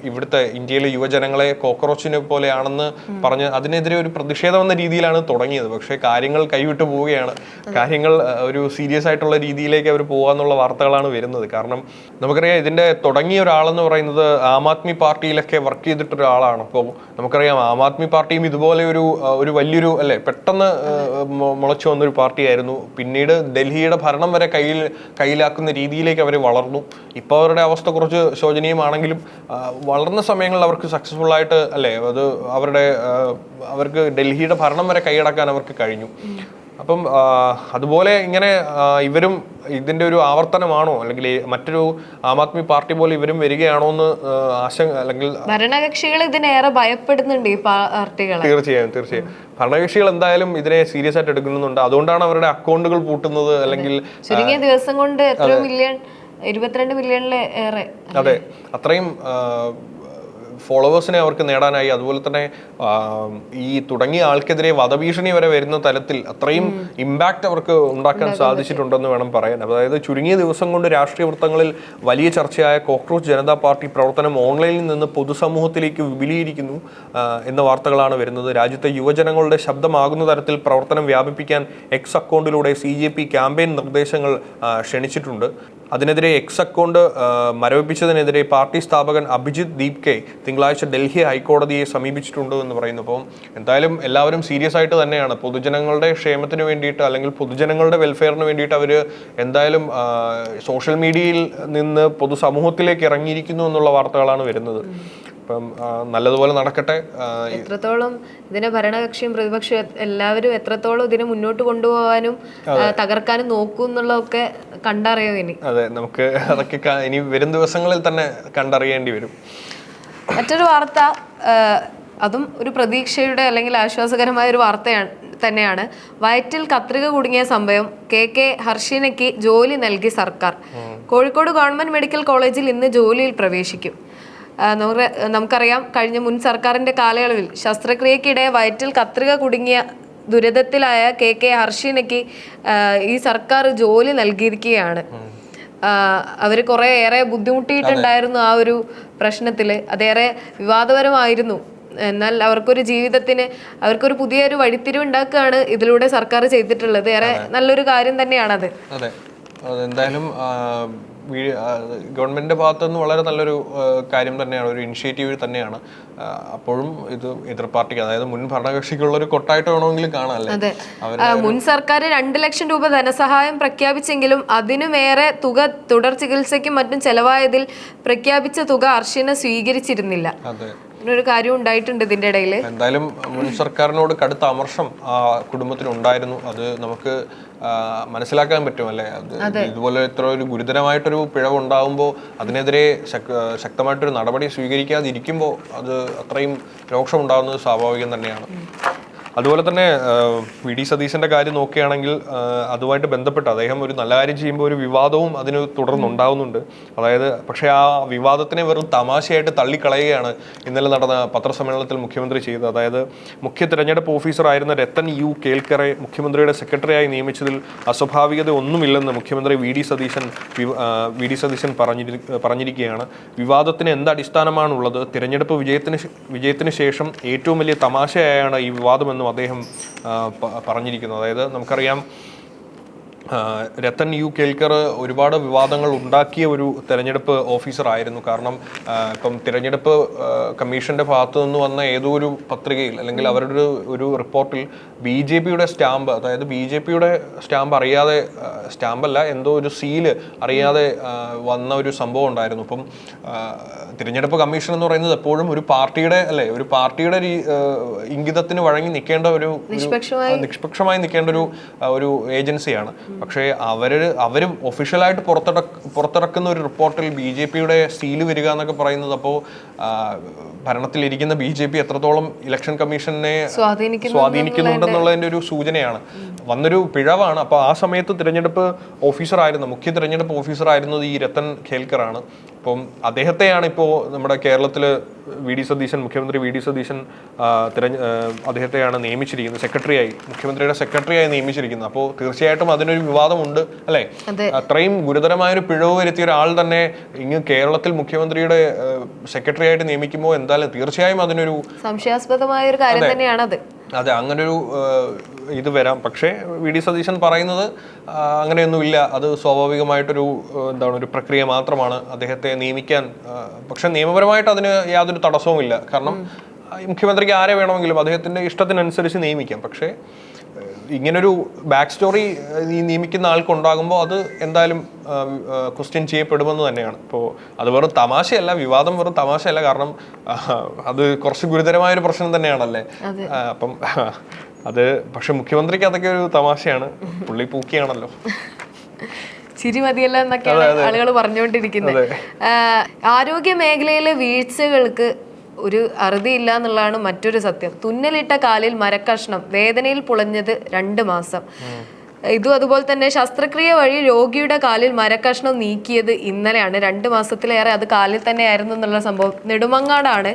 ഇവിടുത്തെ ഇന്ത്യയിലെ യുവജനങ്ങളെ കോക്രോച്ചിനെ പോലെയാണെന്ന് പറഞ്ഞ് അതിനെതിരെ ഒരു പ്രതിഷേധം എന്ന രീതിയിലാണ് തുടങ്ങിയത്. പക്ഷേ കാര്യങ്ങൾ കൈവിട്ടു പോവുകയാണ്. കാര്യങ്ങൾ ഒരു സീരിയസ് ആയിട്ടുള്ള രീതിയിലേക്ക് അവർ പോകാന്നുള്ള വാർത്തകളാണ് വരുന്നത്. കാരണം നമുക്കറിയാം ഇതിന്റെ തുടങ്ങിയ ഒരാളെന്ന് പറയുന്നത് ആം ആദ്മി പാർട്ടിയിലൊക്കെ വർക്ക് ചെയ്തിട്ടൊരാളാണ്. അപ്പോൾ നമുക്കറിയാം ആം ആദ്മി പാർട്ടിയും ഇതുപോലെ ഒരു വലിയൊരു അല്ലെ പെട്ടെന്ന് മുളച്ചു വന്നൊരു പാർട്ടിയായിരുന്നു. പിന്നീട് ഡൽഹിയുടെ ഭരണം വരെ കയ്യിലാക്കുന്ന രീതിയിലേക്ക് അവർ വളർന്നു. ഇപ്പോൾ അവരുടെ അവസ്ഥ കുറച്ച് ശോചനീയമാണെങ്കിലും വളർന്ന സമയങ്ങളിൽ അവർക്ക് സക്സസ്ഫുൾ ആയിട്ട് അല്ലേ അത് അവർക്ക് ഡൽഹിയുടെ ഭരണം വരെ കൈയടക്കാൻ അവർക്ക് കഴിഞ്ഞു. അപ്പം അതുപോലെ ഇങ്ങനെ ഇവരും ഇതിന്റെ ഒരു ആവർത്തനമാണോ അല്ലെങ്കിൽ മറ്റൊരു ആം ആദ്മി പാർട്ടി പോലെ ഇവരും വരികയാണോ എന്ന് ആശങ്ക അല്ലെങ്കിൽ ഭരണകക്ഷികൾ ഇതിനേറെ ഭയപ്പെടുന്നുണ്ട് ഈ പാർട്ടികളെ. തീർച്ചയായും ഭരണകക്ഷികൾ എന്തായാലും ഇതിനെ സീരിയസ് ആയിട്ട് എടുക്കുന്നുണ്ട്. അതുകൊണ്ടാണ് അവരുടെ അക്കൗണ്ടുകൾ പൂട്ടുന്നത്. അല്ലെങ്കിൽ ചുരുങ്ങിയ ദിവസം കൊണ്ട് എത്ര മില്യൺ 22 മില്യണിലെ ഏറെ അതെ അത്രയും ഫോളോവേഴ്സിനെ അവർക്ക് നേടാനായി. അതുപോലെ തന്നെ ഈ തുടങ്ങിയ ആൾക്കെതിരെ വധഭീഷണി വരെ വരുന്ന തലത്തിൽ അത്രയും ഇമ്പാക്റ്റ് അവർക്ക് ഉണ്ടാക്കാൻ സാധിച്ചിട്ടുണ്ടെന്ന് വേണം പറയാൻ. അതായത് ചുരുങ്ങിയ ദിവസം കൊണ്ട് രാഷ്ട്രീയ വൃത്തങ്ങളിൽ വലിയ ചർച്ചയായ കോക്രോച്ച് ജനതാ പാർട്ടി പ്രവർത്തനം ഓൺലൈനിൽ നിന്ന് പൊതുസമൂഹത്തിലേക്ക് വിപുലീകരിക്കുന്നു എന്ന വാർത്തകളാണ് വരുന്നത്. രാജ്യത്തെ യുവജനങ്ങളുടെ ശബ്ദമാകുന്ന തരത്തിൽ പ്രവർത്തനം വ്യാപിപ്പിക്കാൻ എക്സ് അക്കൗണ്ടിലൂടെ CJP ക്യാമ്പയിൻ നിർദ്ദേശങ്ങൾ ക്ഷണിച്ചിട്ടുണ്ട്. അതിനെതിരെ എക്സ് അക്കൗണ്ട് മരവിപ്പിച്ചതിനെതിരെ പാർട്ടി സ്ഥാപകൻ അഭിജിത്ത് ദീപ്കെ തിങ്കളാഴ്ച ഡൽഹി ഹൈക്കോടതിയെ സമീപിച്ചിട്ടുണ്ട് എന്ന് പറയുന്നു. അപ്പം എന്തായാലും എല്ലാവരും സീരിയസ് ആയിട്ട് തന്നെയാണ് പൊതുജനങ്ങളുടെ ക്ഷേമത്തിന് വേണ്ടിയിട്ട് അല്ലെങ്കിൽ പൊതുജനങ്ങളുടെ വെൽഫെയറിന് വേണ്ടിയിട്ട് അവർ എന്തായാലും സോഷ്യൽ മീഡിയയിൽ നിന്ന് പൊതുസമൂഹത്തിലേക്ക് ഇറങ്ങിയിരിക്കുന്നു എന്നുള്ള വാർത്തകളാണ് വരുന്നത്. അപ്പം നല്ലതുപോലെ നടക്കട്ടെ. എത്രത്തോളം ഇതിനെ ഭരണകക്ഷിയും പ്രതിപക്ഷവും എല്ലാവരും എത്രത്തോളം ഇതിനെ മുന്നോട്ട് കൊണ്ടുപോകാനും തകർക്കാനും നോക്കും എന്നുള്ളതൊക്കെ കണ്ടറിയാം ഇനി. അതെ, നമുക്ക് അതൊക്കെ ഇനി വരും ദിവസങ്ങളിൽ തന്നെ കണ്ടറിയേണ്ടി വരും. മറ്റൊരു വാർത്ത അതും ഒരു പ്രതീക്ഷയുടെ അല്ലെങ്കിൽ ആശ്വാസകരമായ ഒരു വാർത്തയാണ് തന്നെയാണ്. വയറ്റിൽ കത്രിക കുടുങ്ങിയ സംഭവം. KK ഹർഷിനയ്ക്ക് ജോലി നൽകി സർക്കാർ. കോഴിക്കോട് ഗവൺമെന്റ് മെഡിക്കൽ കോളേജിൽ ഇന്ന് ജോലിയിൽ പ്രവേശിക്കും. നമുക്കറിയാം കഴിഞ്ഞ മുൻ സർക്കാരിന്റെ കാലയളവിൽ ശസ്ത്രക്രിയക്കിടെ വയറ്റിൽ കത്രിക കുടുങ്ങിയ ദുരിതത്തിലായ KK ഹർഷിനയ്ക്ക് ഈ സർക്കാർ ജോലി നൽകിയിരിക്കുകയാണ്. അവർ കുറെ ഏറെ ബുദ്ധിമുട്ടിയിട്ടുണ്ടായിരുന്നു ആ ഒരു പ്രശ്നത്തില്. അതേറെ വിവാദപരമായിരുന്നു. എന്നാൽ അവർക്കൊരു ജീവിതത്തിന് അവർക്കൊരു പുതിയൊരു വഴിത്തിരിവ് ഉണ്ടാക്കുകയാണ് ഇതിലൂടെ സർക്കാർ ചെയ്തിട്ടുള്ളത്. ഏറെ നല്ലൊരു കാര്യം തന്നെയാണത്. അതെ, എന്തായാലും ഗവൺമെന്റിന്റെ ഭാഗത്തു നിന്ന് വളരെ നല്ലൊരു കാര്യം തന്നെയാണ്, ഒരു ഇനിഷ്യേറ്റീവ് തന്നെയാണ്. അപ്പോഴും ഇത് എതിർ പാർട്ടിക്ക് അതായത് മുൻ ഭരണകക്ഷിക്കുള്ള ഒരു കൊട്ടായിട്ട് വേണമെങ്കിലും കാണാം അല്ലേ. മുൻ സർക്കാർ 2 ലക്ഷം രൂപ ധനസഹായം പ്രഖ്യാപിച്ചെങ്കിലും അതിനുമേറെ തുക തുടർ ചികിത്സയ്ക്കും മറ്റും ചെലവായതിൽ പ്രഖ്യാപിച്ച തുക ഹർഷിന സ്വീകരിച്ചിരുന്നില്ല. ഒരു കാര്യം ഉണ്ടായിട്ടുണ്ട് ഇതിന്റെ ഇടയിൽ. എന്തായാലും മുൻ സർക്കാരിനോട് കടുത്ത അമർഷം ആ കുടുംബത്തിനുണ്ടായിരുന്നു. അത് നമുക്ക് മനസ്സിലാക്കാൻ പറ്റും അല്ലേ. അത് ഇതുപോലെ ഇത്ര ഒരു ഗുരുതരമായിട്ടൊരു പിഴവ് ഉണ്ടാകുമ്പോൾ അതിനെതിരെ ശക്തമായിട്ടൊരു നടപടി സ്വീകരിക്കാതിരിക്കുമ്പോൾ അത് അത്രയും രോക്ഷമുണ്ടാകുന്നത് സ്വാഭാവികം തന്നെയാണ്. അതുപോലെ തന്നെ VD സതീശന്റെ കാര്യം നോക്കുകയാണെങ്കിൽ അതുമായിട്ട് ബന്ധപ്പെട്ട് അദ്ദേഹം ഒരു നല്ല കാര്യം ചെയ്യുമ്പോൾ ഒരു വിവാദവും അതിന് തുടർന്നുണ്ടാവുന്നുണ്ട്. അതായത് പക്ഷേ ആ വിവാദത്തിനെ വെറും തമാശയായിട്ട് തള്ളിക്കളയുകയാണ് ഇന്നലെ നടന്ന പത്രസമ്മേളനത്തിൽ മുഖ്യമന്ത്രി ചെയ്തത്. അതായത് മുഖ്യ തിരഞ്ഞെടുപ്പ് ഓഫീസറായിരുന്ന രത്തൻ യു കേൽക്കറെ മുഖ്യമന്ത്രിയുടെ സെക്രട്ടറിയായി നിയമിച്ചതിൽ അസ്വാഭാവികത ഒന്നുമില്ലെന്ന് മുഖ്യമന്ത്രി VD സതീശൻ പറഞ്ഞിരിക്കുകയാണ്. വിവാദത്തിന് എന്ത് അടിസ്ഥാനമാണുള്ളത്? തിരഞ്ഞെടുപ്പ് വിജയത്തിന് ശേഷം ഏറ്റവും വലിയ തമാശയായാണ് ഈ വിവാദമെന്ന് അദ്ദേഹം പറഞ്ഞിരിക്കുന്നു. അതായത് നമുക്കറിയാം രത്തൻ യു കേൽക്കർ ഒരുപാട് വിവാദങ്ങൾ ഉണ്ടാക്കിയ ഒരു തെരഞ്ഞെടുപ്പ് ഓഫീസർ ആയിരുന്നു. കാരണം ഇപ്പം തിരഞ്ഞെടുപ്പ് കമ്മീഷന്റെ ഭാഗത്തു നിന്ന് വന്ന ഏതോ ഒരു പത്രികയിൽ അല്ലെങ്കിൽ അവരുടെ ഒരു റിപ്പോർട്ടിൽ BJPയുടെ സ്റ്റാമ്പ്, അതായത് BJPയുടെ സ്റ്റാമ്പ് അറിയാതെ, സ്റ്റാമ്പല്ല എന്തോ ഒരു സീല് അറിയാതെ വന്ന ഒരു സംഭവം ഉണ്ടായിരുന്നു. അപ്പം തിരഞ്ഞെടുപ്പ് കമ്മീഷൻ എന്ന് പറയുന്നത് എപ്പോഴും ഒരു പാർട്ടിയുടെ അല്ലെ ഒരു പാർട്ടിയുടെ ഇംഗിതത്തിന് വഴങ്ങി നിൽക്കേണ്ട ഒരു നിഷ്പക്ഷമായി നിൽക്കേണ്ട ഒരു ഏജൻസിയാണ്. പക്ഷേ അവര് ഒഫീഷ്യലായിട്ട് പുറത്തിറക്കുന്ന ഒരു റിപ്പോർട്ടിൽ BJPയുടെ സീല് വരിക എന്നൊക്കെ പറയുന്നത് അപ്പോൾ ഭരണത്തിലിരിക്കുന്ന BJP എത്രത്തോളം ഇലക്ഷൻ കമ്മീഷനെ സ്വാധീനിക്കുന്നുണ്ടെന്നുള്ളതിന്റെ ഒരു സൂചനയാണ്. വന്നൊരു പിഴവാണ്. അപ്പോൾ ആ സമയത്ത് മുഖ്യ തിരഞ്ഞെടുപ്പ് ഓഫീസർ ആയിരുന്നത് ഈ രത്തൻ ഖേൽക്കറാണ്. അപ്പം അദ്ദേഹത്തെയാണ് ഇപ്പോൾ നമ്മുടെ കേരളത്തിൽ മുഖ്യമന്ത്രി വി ഡി സതീശൻ അദ്ദേഹത്തെയാണ് നിയമിച്ചിരിക്കുന്നത്, മുഖ്യമന്ത്രിയുടെ സെക്രട്ടറിയായി നിയമിച്ചിരിക്കുന്നത്. അപ്പോൾ തീർച്ചയായിട്ടും അതിനൊരു വിവാദമുണ്ട് അല്ലേ? അത്രയും ഗുരുതരമായൊരു പിഴവ് വരുത്തിയ ഒരാൾ തന്നെ ഇങ്ങ് കേരളത്തിൽ മുഖ്യമന്ത്രിയുടെ സെക്രട്ടറി ആയിട്ട് നിയമിക്കുമ്പോൾ എന്തായാലും തീർച്ചയായും അതിനൊരു സംശയാസ്പദമായ ഒരു കാര്യം തന്നെയാണത്. അതെ, അങ്ങനൊരു ഇത് വരാം. പക്ഷേ വി ഡി സതീശൻ പറയുന്നത് അങ്ങനെയൊന്നുമില്ല, അത് സ്വാഭാവികമായിട്ടൊരു ഒരു പ്രക്രിയ മാത്രമാണ് അദ്ദേഹത്തെ നിയമിക്കാൻ. പക്ഷെ നിയമപരമായിട്ട് അതിന് യാതൊരു തടസ്സവുമില്ല. കാരണം മുഖ്യമന്ത്രിക്ക് ആരെ വേണമെങ്കിലും അദ്ദേഹത്തിന്റെ ഇഷ്ടത്തിനനുസരിച്ച് നിയമിക്കാം. പക്ഷേ ഇങ്ങനൊരു ബാക്ക് സ്റ്റോറി ഈ നിയമിക്കുന്ന ആൾക്കുണ്ടാകുമ്പോൾ അത് എന്തായാലും ക്വസ്റ്റ്യൻ ചെയ്യപ്പെടുമെന്ന് തന്നെയാണ്. ഇപ്പോൾ അത് വെറും തമാശയല്ല, വിവാദം വെറും തമാശയല്ല. കാരണം അത് കുറച്ച് ഗുരുതരമായൊരു പ്രശ്നം തന്നെയാണല്ലേ. അപ്പം അത് പക്ഷെ മുഖ്യമന്ത്രിക്ക് അതൊക്കെ ഒരു തമാശയാണ്, പുള്ളി പൂക്കിയാണല്ലോ. ചിരി മതിയല്ല എന്നൊക്കെയാണ് ആളുകൾ പറഞ്ഞുകൊണ്ടിരിക്കുന്നത്. ആരോഗ്യ മേഖലയിലെ വീഴ്ചകൾക്ക് ഒരു അറുതിയില്ല എന്നുള്ളതാണ് മറ്റൊരു സത്യം. തുന്നലിട്ട കാലിൽ മരക്കഷ്ണം, വേദനയിൽ പുളഞ്ഞത് 2 മാസം. ഇതും അതുപോലെ തന്നെ ശസ്ത്രക്രിയ വഴി രോഗിയുടെ കാലിൽ മരക്കഷ്ണം നീക്കിയത് ഇന്നലെയാണ്. 2 മാസത്തിലേറെ അത് കാലിൽ തന്നെയായിരുന്നു എന്നുള്ള സംഭവം. നെടുമങ്ങാടാണ്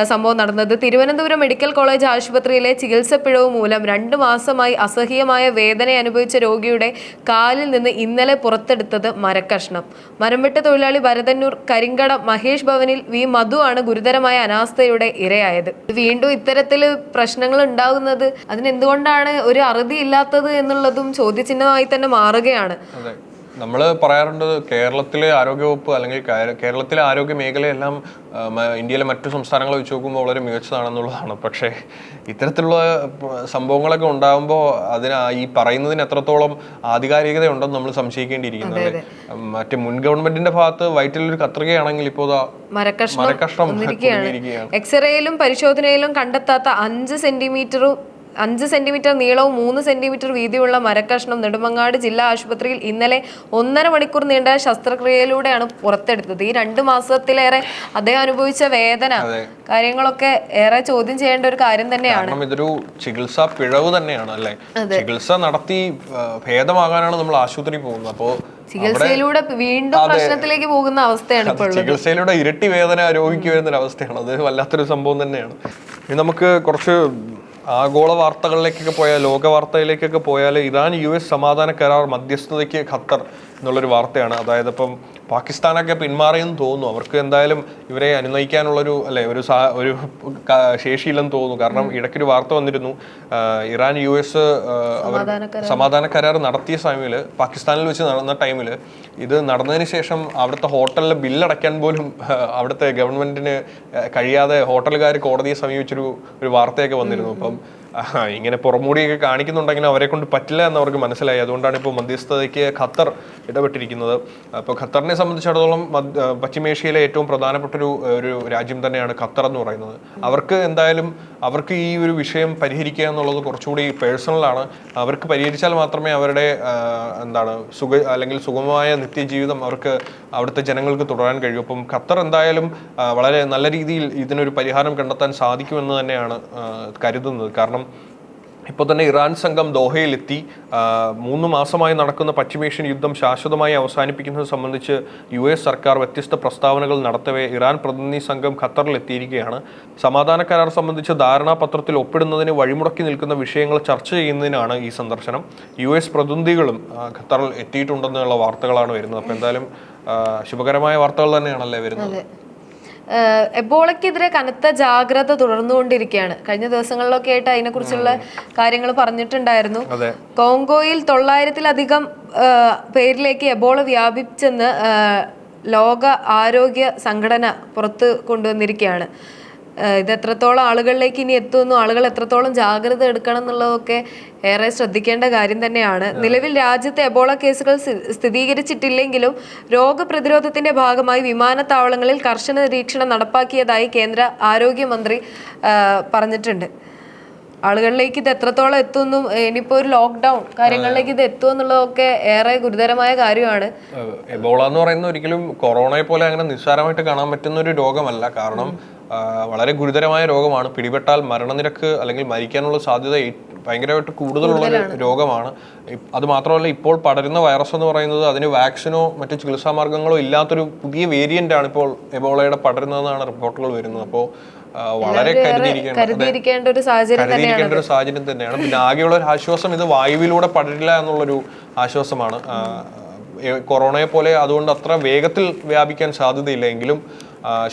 സംഭവം നടന്നത്. തിരുവനന്തപുരം മെഡിക്കൽ കോളേജ് ആശുപത്രിയിലെ ചികിത്സ പിഴവ് മൂലം 2 മാസമായി അസഹ്യമായ വേദന അനുഭവിച്ച രോഗിയുടെ കാലിൽ നിന്ന് ഇന്നലെ പുറത്തെടുത്തത് മരക്കഷ്ണം. മരംവെട്ട് തൊഴിലാളി ഭരതന്നൂർ കരിങ്കട മഹേഷ് ഭവനിൽ വി മധു ആണ് ഗുരുതരമായ അനാസ്ഥയുടെ ഇരയായത്. വീണ്ടും ഇത്തരത്തിൽ പ്രശ്നങ്ങൾ ഉണ്ടാകുന്നത് അതിനെന്തുകൊണ്ടാണ് ഒരു അറുതി ഇല്ലാത്തത് എന്നുള്ളതും ചോദ്യചിഹ്നമായി തന്നെ മാറുകയാണ്. നമ്മൾ പറയാറുണ്ട് കേരളത്തിലെ ആരോഗ്യവകുപ്പ് അല്ലെങ്കിൽ കേരളത്തിലെ ആരോഗ്യ മേഖലയെല്ലാം ഇന്ത്യയിലെ മറ്റു സംസ്ഥാനങ്ങളെ വെച്ച് നോക്കുമ്പോൾ വളരെ മികച്ചതാണെന്നുള്ളതാണ്. പക്ഷേ ഇത്തരത്തിലുള്ള സംഭവങ്ങളൊക്കെ ഉണ്ടാകുമ്പോൾ ഈ പറയുന്നതിന് എത്രത്തോളം ആധികാരികത ഉണ്ടെന്ന് നമ്മൾ സംശയിക്കേണ്ടിയിരിക്കുന്നത്. മറ്റേ മുൻ ഗവൺമെന്റിന്റെ ഭാഗത്ത് വയറ്റിലൊരു കത്രികയാണെങ്കിൽ ഇപ്പോൾ മരക്കഷ്ണം എക്സ്റേയിലും പരിശോധനയിലും കണ്ടെത്താത്ത 5 സെന്റിമീറ്റർ നീളവും 3 സെന്റിമീറ്റർ വീതിയുള്ള മരക്കഷ്ണം നെടുമങ്ങാട് ജില്ലാ ആശുപത്രിയിൽ ഇന്നലെ 1.5 മണിക്കൂർ നീണ്ട ശസ്ത്രക്രിയയിലൂടെയാണ് പുറത്തെടുത്തത്. ഈ 2 മാസത്തിലേറെ അദ്ദേഹം അനുഭവിച്ച വേദന കാര്യങ്ങളൊക്കെ ഏറെ ചോദ്യം ചെയ്യേണ്ട ഒരു കാര്യം തന്നെയാണ്. ഇതൊരു ചികിത്സാ പിഴവ് തന്നെയാണ് അല്ലേ? ചികിത്സ നടത്തി ഭേദമാകാനാണ് നമ്മൾ ആശുപത്രി പോകുന്നത്. അപ്പോൾ ചികിത്സയിലൂടെ വീണ്ടും പ്രശ്നത്തിലേക്ക് പോകുന്ന അവസ്ഥയാണ് ഇപ്പോൾ. ചികിത്സയിലൂടെ ഇരട്ടി വേദന രോഗിക്ക് വരുന്ന ഒരു അവസ്ഥയാണ്. അത് വല്ലാത്തൊരു സംഭവം തന്നെയാണ്. ഇനി നമുക്ക് കുറച്ച് ആഗോള വാർത്തകളിലേക്കൊക്കെ പോയാൽ, ലോക വാർത്തയിലേക്കൊക്കെ പോയാൽ, ഇറാൻ US സമാധാന കരാർ മധ്യസ്ഥതയ്ക്ക് ഖത്തർ എന്നുള്ളൊരു വാർത്തയാണ്. അതായത് ഇപ്പം പാകിസ്ഥാനൊക്കെ പിന്മാറിയെന്ന് തോന്നുന്നു. അവർക്ക് എന്തായാലും ഇവരെ അനുനയിക്കാനുള്ളൊരു ഒരു ശേഷിയില്ലെന്ന് തോന്നുന്നു. കാരണം ഇടയ്ക്കൊരു വാർത്ത വന്നിരുന്നു, ഇറാൻ US സമാധാന കരാർ നടത്തിയ സമയത്തിൽ, പാകിസ്ഥാനിൽ വെച്ച് നടന്ന ടൈമിൽ, ഇത് നടന്നതിന് ശേഷം അവിടുത്തെ ഹോട്ടലിലെ ബില്ലടയ്ക്കാൻ പോലും അവിടുത്തെ ഗവൺമെന്റിന് കഴിയാതെ ഹോട്ടലുകാർ കോടതിയെ സമീപിച്ചൊരു വാർത്തയൊക്കെ വന്നിരുന്നു. അപ്പം ഇങ്ങനെ പുറമൂടിയൊക്കെ കാണിക്കുന്നുണ്ടെങ്കിൽ അവരെ കൊണ്ട് പറ്റില്ല എന്ന് അവർക്ക് മനസ്സിലായി. അതുകൊണ്ടാണ് ഇപ്പോൾ മധ്യസ്ഥതയ്ക്ക് ഖത്തർ ഇടപെട്ടിരിക്കുന്നത്. അപ്പോൾ ഖത്തറിനെ സംബന്ധിച്ചിടത്തോളം പശ്ചിമേഷ്യയിലെ ഏറ്റവും പ്രധാനപ്പെട്ട ഒരു രാജ്യം തന്നെയാണ് ഖത്തർ എന്ന് പറയുന്നത്. അവർക്ക് ഈ ഒരു വിഷയം പരിഹരിക്കുക എന്നുള്ളത് കുറച്ചുകൂടി പേഴ്സണലാണ്. അവർക്ക് പരിഹരിച്ചാൽ മാത്രമേ അവരുടെ സുഗമമായ നിത്യജീവിതം അവർക്ക് അവിടുത്തെ ജനങ്ങൾക്ക് തുടരാൻ കഴിയും. അപ്പം ഖത്തർ എന്തായാലും വളരെ നല്ല രീതിയിൽ ഇതിനൊരു പരിഹാരം കണ്ടെത്താൻ സാധിക്കുമെന്ന് തന്നെയാണ് കരുതുന്നത്. കാരണം ഇപ്പോൾ തന്നെ ഇറാൻ സംഘം ദോഹയിലെത്തി. 3 മാസമായി നടക്കുന്ന പശ്ചിമേഷ്യൻ യുദ്ധം ശാശ്വതമായി അവസാനിപ്പിക്കുന്നത് സംബന്ധിച്ച് US സർക്കാർ വ്യത്യസ്ത പ്രസ്താവനകൾ നടത്തവേ ഇറാൻ പ്രതിനിധി സംഘം ഖത്തറിലെത്തിയിരിക്കുകയാണ്. സമാധാന കരാർ സംബന്ധിച്ച് ധാരണാപത്രത്തിൽ ഒപ്പിടുന്നതിന് വഴിമുടക്കി നിൽക്കുന്ന വിഷയങ്ങൾ ചർച്ച ചെയ്യുന്നതിനാണ് ഈ സന്ദർശനം. US പ്രതിനിധികളും ഖത്തറിൽ എത്തിയിട്ടുണ്ടെന്നുള്ള വാർത്തകളാണ് വരുന്നത്. അപ്പോൾ എന്തായാലും ശുഭകരമായ വാർത്തകൾ തന്നെയാണല്ലേ വരുന്നത്. എബോളയ്ക്കെതിരെ കനത്ത ജാഗ്രത തുടർന്നുകൊണ്ടിരിക്കുകയാണ്. കഴിഞ്ഞ ദിവസങ്ങളിലൊക്കെ ആയിട്ട് അതിനെക്കുറിച്ചുള്ള കാര്യങ്ങൾ പറഞ്ഞിട്ടുണ്ടായിരുന്നു. കോങ്കോയിൽ 900-ലധികം പേരിലേക്ക് എബോള വ്യാപിച്ചെന്ന് ലോക ആരോഗ്യ സംഘടന പുറത്ത് കൊണ്ടുവന്നിരിക്കുകയാണ്. ഇത് എത്രത്തോളം ആളുകളിലേക്ക് ഇനി എത്തുമെന്നും ആളുകൾ എത്രത്തോളം ജാഗ്രത എടുക്കണം എന്നുള്ളതൊക്കെ ഏറെ ശ്രദ്ധിക്കേണ്ട കാര്യം തന്നെയാണ്. നിലവിൽ രാജ്യത്തെ എബോള കേസുകൾ സ്ഥിരീകരിച്ചിട്ടില്ലെങ്കിലും രോഗപ്രതിരോധത്തിന്റെ ഭാഗമായി വിമാനത്താവളങ്ങളിൽ കർശന നിരീക്ഷണം നടപ്പാക്കിയതായി കേന്ദ്ര ആരോഗ്യമന്ത്രി പറഞ്ഞിട്ടുണ്ട്. ആളുകളിലേക്ക് ഇത് എത്രത്തോളം എത്തുമെന്നും ഇനിയിപ്പോ ഒരു ലോക്ക്ഡൌൺ കാര്യങ്ങളിലേക്ക് ഇത് എത്തുമെന്നുള്ളതൊക്കെ ഏറെ ഗുരുതരമായ കാര്യമാണ്. എബോള എന്ന് പറയുന്നത് ഒരിക്കലും കൊറോണയെ പോലെ അങ്ങനെ നിസ്സാരമായിട്ട് കാണാൻ പറ്റുന്ന ഒരു രോഗമല്ല. കാരണം വളരെ ഗുരുതരമായ രോഗമാണ്. പിടിപെട്ടാൽ മരണനിരക്ക് അല്ലെങ്കിൽ മരിക്കാനുള്ള സാധ്യത ഭയങ്കരമായിട്ട് കൂടുതലുള്ളൊരു രോഗമാണ്. അത് മാത്രമല്ല, ഇപ്പോൾ പടരുന്ന വൈറസ് എന്ന് പറയുന്നത് അതിന് വാക്സിനോ മറ്റു ചികിത്സാ മാർഗങ്ങളോ ഇല്ലാത്തൊരു പുതിയ വേരിയന്റ് ആണ് ഇപ്പോൾ എബോളയുടെ പടരുന്നതെന്നാണ് റിപ്പോർട്ടുകൾ വരുന്നത്. അപ്പോൾ വളരെ കരുതിയിരിക്കേണ്ട ഒരു സാഹചര്യം തന്നെയാണ്. പിന്നെ ആകെയുള്ള ഒരു ആശ്വാസം ഇത് വായുവിലൂടെ പടരില്ല എന്നുള്ളൊരു ആശ്വാസമാണ്. കൊറോണയെ പോലെ അതുകൊണ്ട് അത്ര വേഗത്തിൽ വ്യാപിക്കാൻ സാധ്യതയില്ല, എങ്കിലും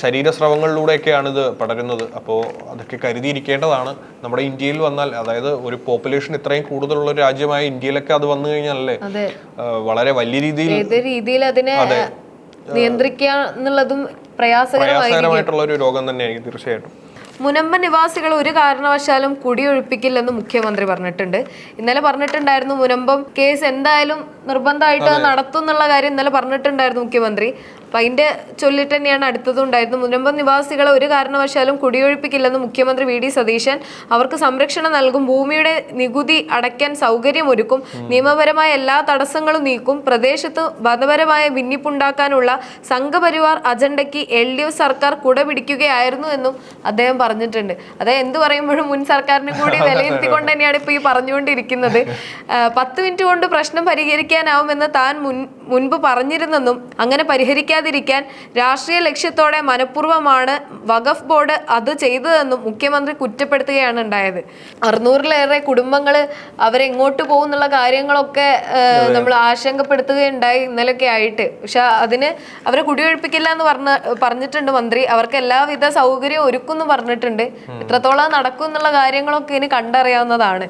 ശരീരസ്രവങ്ങളിലൂടെയൊക്കെയാണ് ഇത് പടരുന്നത്. അപ്പോൾ അതൊക്കെ കരുതിയിരിക്കേണ്ടതാണ്. നമ്മുടെ ഇന്ത്യയിൽ വന്നാൽ, അതായത് ഒരു പോപ്പുലേഷൻ ഇത്രയും കൂടുതലുള്ള ഒരു രാജ്യമായ ഇന്ത്യയിലൊക്കെ അത് വന്നു കഴിഞ്ഞാലല്ലേ വളരെ വലിയ രീതിയിൽ അതിനെ നിയന്ത്രിക്കുക എന്നുള്ളതും പ്രയാസകരമായിട്ടുള്ള ഒരു രോഗം തന്നെയായിരിക്കും തീർച്ചയായിട്ടും. മുനമ്പം നിവാസികൾ ഒരു കാരണവശാലും കുടിയൊഴിപ്പിക്കില്ലെന്ന് മുഖ്യമന്ത്രി പറഞ്ഞിട്ടുണ്ട്. ഇന്നലെ പറഞ്ഞിട്ടുണ്ടായിരുന്നു മുനമ്പം കേസ് എന്തായാലും നിർബന്ധമായിട്ട് നടത്തും എന്നുള്ള കാര്യം ഇന്നലെ പറഞ്ഞിട്ടുണ്ടായിരുന്നു മുഖ്യമന്ത്രി. അപ്പൊ അതിന്റെ ചൊല്ലിട്ട് തന്നെയാണ് അടുത്തതുണ്ടായിരുന്നു. മുനമ്പം നിവാസികളെ ഒരു കാരണവശാലും കുടിയൊഴിപ്പിക്കില്ലെന്ന് മുഖ്യമന്ത്രി വി.ഡി. സതീശൻ. അവർക്ക് സംരക്ഷണം നൽകും, ഭൂമിയുടെ നികുതി അടയ്ക്കാൻ സൗകര്യമൊരുക്കും, നിയമപരമായ എല്ലാ തടസ്സങ്ങളും നീക്കും, പ്രദേശത്ത് മതപരമായ ഭിന്നിപ്പുണ്ടാക്കാനുള്ള സംഘപരിവാർ അജണ്ടയ്ക്ക് LDF സർക്കാർ കുട പിടിക്കുകയായിരുന്നു എന്നും അദ്ദേഹം പറഞ്ഞിട്ടുണ്ട്. അതായത് എന്ത് പറയുമ്പോഴും മുൻ സർക്കാരിനെ കൂടി വിലയിരുത്തിക്കൊണ്ട് തന്നെയാണ് ഇപ്പൊ ഈ പറഞ്ഞുകൊണ്ടിരിക്കുന്നത്. 10 മിനിറ്റ് കൊണ്ട് പ്രശ്നം പരിഹരിക്കാനാവുമെന്ന് താൻ മുൻപ് പറഞ്ഞിരുന്നെന്നും അങ്ങനെ പരിഹരിക്കാതിരിക്കാൻ രാഷ്ട്രീയ ലക്ഷ്യത്തോടെ മനഃപൂർവ്വമാണ് വഖഫ് ബോർഡ് അത് ചെയ്തതെന്നും മുഖ്യമന്ത്രി കുറ്റപ്പെടുത്തുകയാണ് ഉണ്ടായത്. 600-ലേറെ കുടുംബങ്ങൾ അവരെങ്ങോട്ട് പോകും എന്നുള്ള കാര്യങ്ങളൊക്കെ നമ്മൾ ആശങ്കപ്പെടുത്തുകയുണ്ടായി ഇന്നലെയൊക്കെ ആയിട്ട്. പക്ഷെ അതിന് അവരെ കുടിയൊഴിപ്പിക്കില്ല എന്ന് പറഞ്ഞിട്ടുണ്ട് മന്ത്രി. അവർക്ക് എല്ലാവിധ സൗകര്യവും ഒരുക്കും പറഞ്ഞിട്ടുണ്ട്. എത്രത്തോളം നടക്കും എന്നുള്ള കാര്യങ്ങളൊക്കെ ഇനി കണ്ടറിയാവുന്നതാണ്.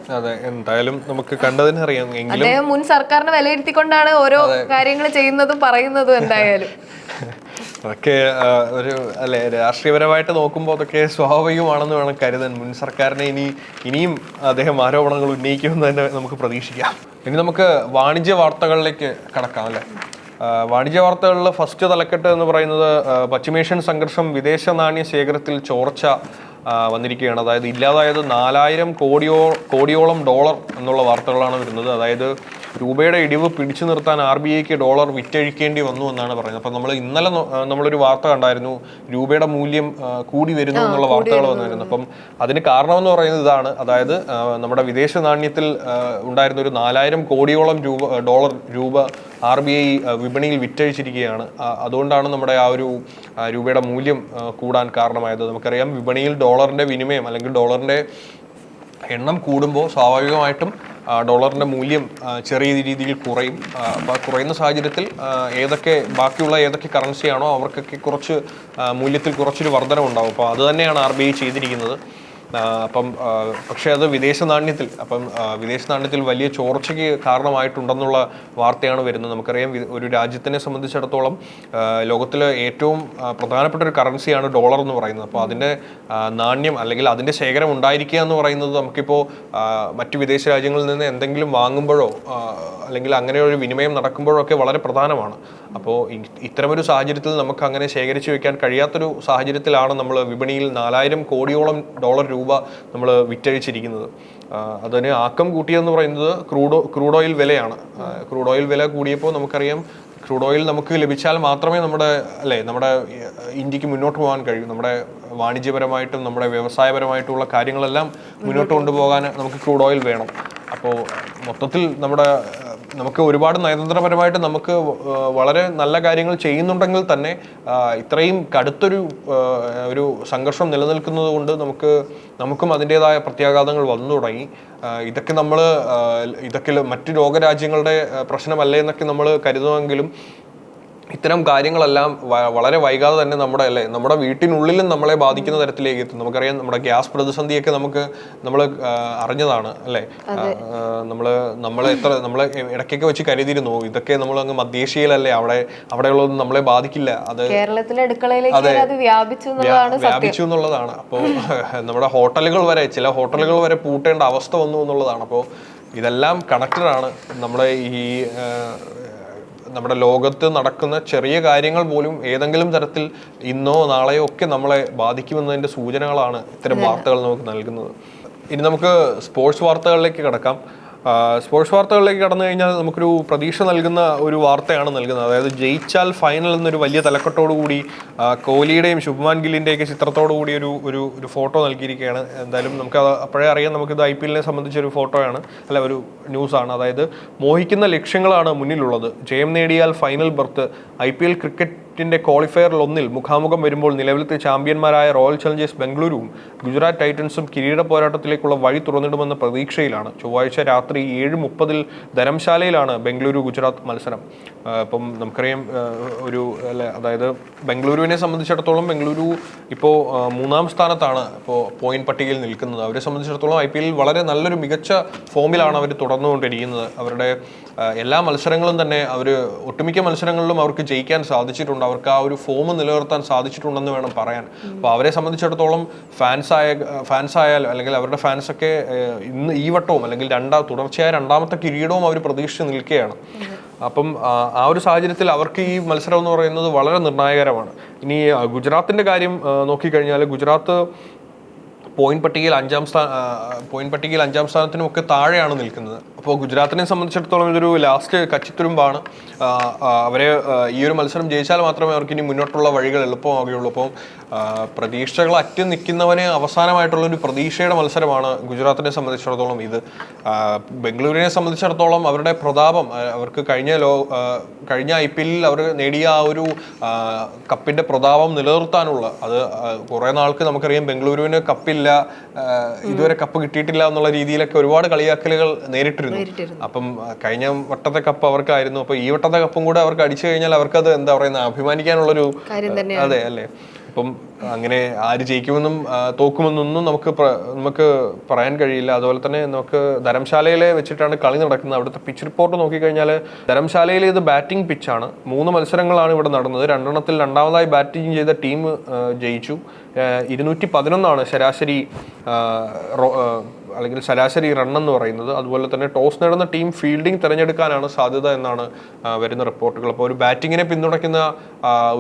എന്തായാലും നമുക്ക് കണ്ടതിനറിയാം. അദ്ദേഹം മുൻ സർക്കാരിനെ വിലയിരുത്തിക്കൊണ്ടാണ് ഓരോ കാര്യങ്ങൾ ചെയ്യുന്നതും പറയുന്നതും. എന്തായാലും അതൊക്കെ ഒരു അല്ലെ, രാഷ്ട്രീയപരമായിട്ട് നോക്കുമ്പോൾ അതൊക്കെ സ്വാഭാവികമാണെന്ന് വേണം കരുതാൻ. മുൻ സർക്കാരിനെ ഇനിയും അദ്ദേഹം ആരോപണങ്ങൾ ഉന്നയിക്കുമെന്ന് തന്നെ നമുക്ക് പ്രതീക്ഷിക്കാം. ഇനി നമുക്ക് വാണിജ്യ വാർത്തകളിലേക്ക് കടക്കാം അല്ലെ. വാണിജ്യ വാർത്തകളിൽ ഫസ്റ്റ് തലക്കെട്ട് എന്ന് പറയുന്നത് പശ്ചിമേഷ്യൻ സംഘർഷം, വിദേശ നാണ്യ ശേഖരത്തിൽ ചോർച്ച വന്നിരിക്കുകയാണ്. അതായത് ഇല്ലാതായത് 4000 കോടിയോളം ഡോളർ എന്നുള്ള വാർത്തകളാണ് വരുന്നത്. അതായത് രൂപയുടെ ഇടിവ് പിടിച്ചു നിർത്താൻ RBIക്ക് ഡോളർ വിറ്റഴിക്കേണ്ടി വന്നു എന്നാണ് പറയുന്നത്. അപ്പം ഇന്നലെ നമ്മളൊരു വാർത്ത കണ്ടായിരുന്നു, രൂപയുടെ മൂല്യം കൂടി വരുന്നു എന്നുള്ള വാർത്തകൾ വന്നിരുന്നു. അപ്പം അതിന് കാരണമെന്ന് പറയുന്നത് ഇതാണ്. അതായത് നമ്മുടെ വിദേശ നാണ്യത്തിൽ ഉണ്ടായിരുന്ന ഒരു 4000 കോടിയോളം ഡോളർ രൂപ RBI വിപണിയിൽ വിറ്റഴിച്ചിരിക്കുകയാണ്. അതുകൊണ്ടാണ് നമ്മുടെ ആ ഒരു രൂപയുടെ മൂല്യം കൂടാൻ കാരണമായത്. നമുക്കറിയാം, വിപണിയിൽ ഡോളറിന്റെ വിനിമയം അല്ലെങ്കിൽ ഡോളറിന്റെ എണ്ണം കൂടുമ്പോൾ സ്വാഭാവികമായിട്ടും ഡോളറിന്റെ മൂല്യം ചെറിയ രീതിയിൽ കുറയും. അപ്പോൾ കുറയുന്ന സാഹചര്യത്തിൽ ബാക്കിയുള്ള ഏതൊക്കെ കറൻസിയാണോ അവർക്കൊക്കെ കുറച്ച് മൂല്യത്തിൽ കുറച്ചൊരു വർധനവുണ്ടാവും. അപ്പോൾ അത് തന്നെയാണ് RBI ചെയ്തിരിക്കുന്നത്. പക്ഷേ അത് വിദേശ നാണ്യത്തിൽ വലിയ ചോർച്ചയ്ക്ക് കാരണമായിട്ടുണ്ടെന്നുള്ള വാർത്തയാണ് വരുന്നത്. നമുക്കറിയാം, ഒരു രാജ്യത്തിനെ സംബന്ധിച്ചിടത്തോളം ലോകത്തിലെ ഏറ്റവും പ്രധാനപ്പെട്ട ഒരു കറൻസിയാണ് ഡോളർ എന്ന് പറയുന്നത്. അപ്പോൾ അതിൻ്റെ നാണ്യം അല്ലെങ്കിൽ അതിൻ്റെ ശേഖരം ഉണ്ടായിരിക്കുക എന്ന് പറയുന്നത് നമുക്കിപ്പോൾ മറ്റു വിദേശ രാജ്യങ്ങളിൽ നിന്ന് എന്തെങ്കിലും വാങ്ങുമ്പോഴോ അല്ലെങ്കിൽ അങ്ങനെ ഒരു വിനിമയം നടക്കുമ്പോഴോ ഒക്കെ വളരെ പ്രധാനമാണ്. അപ്പോൾ ഇത്തരമൊരു സാഹചര്യത്തിൽ നമുക്ക് അങ്ങനെ ശേഖരിച്ചു വെക്കാൻ കഴിയാത്തൊരു സാഹചര്യത്തിലാണ് നമ്മൾ വിപണിയിൽ 4000 കോടിയോളം ഡോളർ രൂപ നമ്മൾ വിറ്റഴിച്ചിരിക്കുന്നത്. അതിന് ആക്കം കൂട്ടിയെന്ന് പറയുന്നത് ക്രൂഡ് ഓയിൽ വിലയാണ്. ക്രൂഡ് ഓയിൽ വില കൂടിയപ്പോൾ നമുക്കറിയാം, ക്രൂഡ് ഓയിൽ നമുക്ക് ലഭിച്ചാൽ മാത്രമേ നമ്മുടെ ഇന്ത്യക്ക് മുന്നോട്ട് പോകാൻ കഴിയൂ. നമ്മുടെ വാണിജ്യപരമായിട്ടും നമ്മുടെ വ്യവസായപരമായിട്ടുള്ള കാര്യങ്ങളെല്ലാം മുന്നോട്ട് കൊണ്ടുപോകാൻ നമുക്ക് ക്രൂഡ് ഓയിൽ വേണം. അപ്പോൾ മൊത്തത്തിൽ നമുക്ക് ഒരുപാട് നയതന്ത്രപരമായിട്ട് നമുക്ക് വളരെ നല്ല കാര്യങ്ങൾ ചെയ്യുന്നുണ്ടെങ്കിൽ തന്നെ ഇത്രയും കടുത്തൊരു സംഘർഷം നിലനിൽക്കുന്നത് കൊണ്ട് നമുക്കും അതിൻ്റെതായ പ്രത്യാഘാതങ്ങൾ വന്നു തുടങ്ങി. ഇതൊക്കെ മറ്റു ലോകരാജ്യങ്ങളുടെ പ്രശ്നമല്ലേ എന്നൊക്കെ നമ്മൾ കരുതുമെങ്കിലും ഇത്തരം കാര്യങ്ങളെല്ലാം വളരെ വൈകാതെ തന്നെ നമ്മുടെ വീട്ടിനുള്ളിലും നമ്മളെ ബാധിക്കുന്ന തരത്തിലേക്ക് എത്തും. നമുക്കറിയാം, നമ്മുടെ ഗ്യാസ് പ്രതിസന്ധിയൊക്കെ നമ്മൾ അറിഞ്ഞതാണ് അല്ലേ. നമ്മൾ ഇടയ്ക്കൊക്കെ വെച്ച് കരുതിയിരുന്നു ഇതൊക്കെ നമ്മൾ അങ്ങ് മധ്യേഷ്യയിലല്ലേ, അവിടെയുള്ളതൊന്നും നമ്മളെ ബാധിക്കില്ല, അത് കേരളത്തിലെ അടുക്കളയിലേക്ക് വ്യാപിച്ചു എന്നുള്ളതാണ്. അപ്പോൾ നമ്മുടെ ചില ഹോട്ടലുകൾ വരെ പൂട്ടേണ്ട അവസ്ഥ വന്നു എന്നുള്ളതാണ്. അപ്പോൾ ഇതെല്ലാം കണക്റ്റഡ് ആണ്. നമ്മുടെ ലോകത്ത് നടക്കുന്ന ചെറിയ കാര്യങ്ങൾ പോലും ഏതെങ്കിലും തരത്തിൽ ഇന്നോ നാളെയോ ഒക്കെ നമ്മളെ ബാധിക്കുമെന്നതിൻ്റെ സൂചനകളാണ് ഇത്തരം വാർത്തകൾ നമുക്ക് നൽകുന്നത്. ഇനി നമുക്ക് സ്പോർട്സ് വാർത്തകളിലേക്ക് കിടക്കാം. സ്പോർട്സ് വാർത്തകളിലേക്ക് കടന്നു കഴിഞ്ഞാൽ നമുക്കൊരു പ്രതീക്ഷ നൽകുന്ന ഒരു വാർത്തയാണ് നൽകുന്നത്. അതായത് ജയിച്ചാൽ ഫൈനൽ എന്നൊരു വലിയ തലക്കെട്ടോടുകൂടി കോഹ്ലിയുടെയും ശുഭ്മാൻ ഗില്ലിൻ്റെയൊക്കെ ചിത്രത്തോടു കൂടി ഒരു ഫോട്ടോ നൽകിയിരിക്കുകയാണ്. എന്തായാലും നമുക്ക് അപ്പോഴേ അറിയാം, നമുക്കിത് IPL സംബന്ധിച്ചൊരു ഫോട്ടോയാണ്, അല്ല ഒരു ന്യൂസാണ്. അതായത് മോഹിക്കുന്ന ലക്ഷ്യങ്ങളാണ് മുന്നിലുള്ളത്, ജയം നേടിയാൽ ഫൈനൽ ബർത്ത്. IPL ക്രിക്കറ്റിന്റെ ക്വാളിഫയറിൽ ഒന്നിൽ മുഖാമുഖം വരുമ്പോൾ നിലവിലത്തെ ചാമ്പ്യന്മാരായ റോയൽ ചലഞ്ചേഴ്സ് ബംഗളൂരുവും ഗുജറാത്ത് ടൈറ്റൻസും കിരീട പോരാട്ടത്തിലേക്കുള്ള വഴി തുറന്നിടുമെന്ന പ്രതീക്ഷയിലാണ്. ചൊവ്വാഴ്ച രാത്രി 7:30 ധരംശാലയിലാണ് ബംഗളൂരു ഗുജറാത്ത് മത്സരം. ഇപ്പം നമുക്കറിയാം, അതായത് ബംഗളൂരുവിനെ സംബന്ധിച്ചിടത്തോളം ബംഗളൂരു ഇപ്പോൾ 3-ാം സ്ഥാനത്താണ് ഇപ്പോൾ പോയിന്റ് പട്ടികയിൽ നിൽക്കുന്നത്. അവരെ സംബന്ധിച്ചിടത്തോളം IPL വളരെ നല്ലൊരു മികച്ച ഫോമിലാണ് അവർ തുടർന്നുകൊണ്ടിരിക്കുന്നത്. അവരുടെ എല്ലാ മത്സരങ്ങളും തന്നെ ഒട്ടുമിക്ക മത്സരങ്ങളിലും അവർക്ക് ജയിക്കാൻ സാധിച്ചിട്ടുണ്ട്. അവർക്ക് ആ ഒരു ഫോം നിലനിർത്താൻ സാധിച്ചിട്ടുണ്ടെന്ന് വേണം പറയാൻ. അപ്പോൾ അവരെ സംബന്ധിച്ചിടത്തോളം ഫാൻസ് ആയാലും അല്ലെങ്കിൽ അവരുടെ ഫാൻസൊക്കെ ഇന്ന് ഈ വട്ടവും അല്ലെങ്കിൽ തുടർച്ചയായ 2ാമത്തെ കിരീടവും അവർ പ്രതീക്ഷിച്ച് നിൽക്കുകയാണ്. അപ്പം ആ ഒരു സാഹചര്യത്തിൽ അവർക്ക് ഈ മത്സരം എന്ന് പറയുന്നത് വളരെ നിർണായകരമാണ്. ഇനി ഗുജറാത്തിന്റെ കാര്യം നോക്കിക്കഴിഞ്ഞാൽ ഗുജറാത്ത് പോയിന്റ് പട്ടികയിൽ 5ാം സ്ഥാനത്തിനും ഒക്കെ താഴെയാണ് നിൽക്കുന്നത്. അപ്പോൾ ഗുജറാത്തിനെ സംബന്ധിച്ചിടത്തോളം ഇതൊരു ലാസ്റ്റ് കച്ചിത്തുരുമ്പാണ്. അവരെ ഈ ഒരു മത്സരം ജയിച്ചാൽ മാത്രമേ അവർക്ക് ഇനി മുന്നോട്ടുള്ള വഴികൾ എളുപ്പമാകുകയുള്ളൂ. അപ്പോൾ പ്രതീക്ഷകൾ അറ്റ് നിൽക്കുന്നവന് അവസാനമായിട്ടുള്ള ഒരു പ്രതീക്ഷയുടെ മത്സരമാണ് ഗുജറാത്തിനെ സംബന്ധിച്ചിടത്തോളം ഇത്. ബംഗളൂരുവിനെ സംബന്ധിച്ചിടത്തോളം അവരുടെ പ്രതാപം, അവർക്ക് കഴിഞ്ഞ IPL അവർ നേടിയ ആ ഒരു കപ്പിന്റെ പ്രതാപം നിലനിർത്താനുള്ള അത് കുറെ നാൾക്ക് നമുക്കറിയാം ബംഗളൂരുവിന് കപ്പില്ല, ഇതുവരെ കപ്പ് കിട്ടിയിട്ടില്ല എന്നുള്ള രീതിയിലൊക്കെ ഒരുപാട് കളിയാക്കലുകൾ നേരിട്ടിരുന്നു. അപ്പം കഴിഞ്ഞ വട്ടത്തെ കപ്പ് അവർക്കായിരുന്നു. അപ്പൊ ഈ വട്ടത്തെ കപ്പും കൂടെ അവർക്ക് അടിച്ചു കഴിഞ്ഞാൽ അവർക്കത് എന്താ പറയുന്നത്, അഭിമാനിക്കാനുള്ളൊരു അതെ അല്ലേ. അപ്പം അങ്ങനെ ആര് ജയിക്കുമെന്നും തോക്കുമെന്നൊന്നും നമുക്ക് പറയാൻ കഴിയില്ല. അതുപോലെ തന്നെ നമുക്ക് ധരംശാലയിലെ വെച്ചിട്ടാണ് കളി നടക്കുന്നത്. അവിടുത്തെ പിച്ച് റിപ്പോർട്ട് നോക്കിക്കഴിഞ്ഞാൽ ധരംശാലയിൽ ഇത് ബാറ്റിംഗ് പിച്ചാണ്. 3 മത്സരങ്ങളാണ് ഇവിടെ നടന്നത്. 2 രണ്ടാമതായി ബാറ്റിംഗ് ചെയ്ത ടീം ജയിച്ചു. 211 ശരാശരി അല്ലെങ്കിൽ ശരാശരി റൺ എന്ന് പറയുന്നത്. അതുപോലെ തന്നെ ടോസ് നേടുന്ന ടീം ഫീൽഡിംഗ് തിരഞ്ഞെടുക്കാനാണ് സാധ്യത എന്നാണ് വരുന്ന റിപ്പോർട്ടുകൾ. അപ്പോൾ ഒരു ബാറ്റിങ്ങിനെ പിന്തുണയ്ക്കുന്ന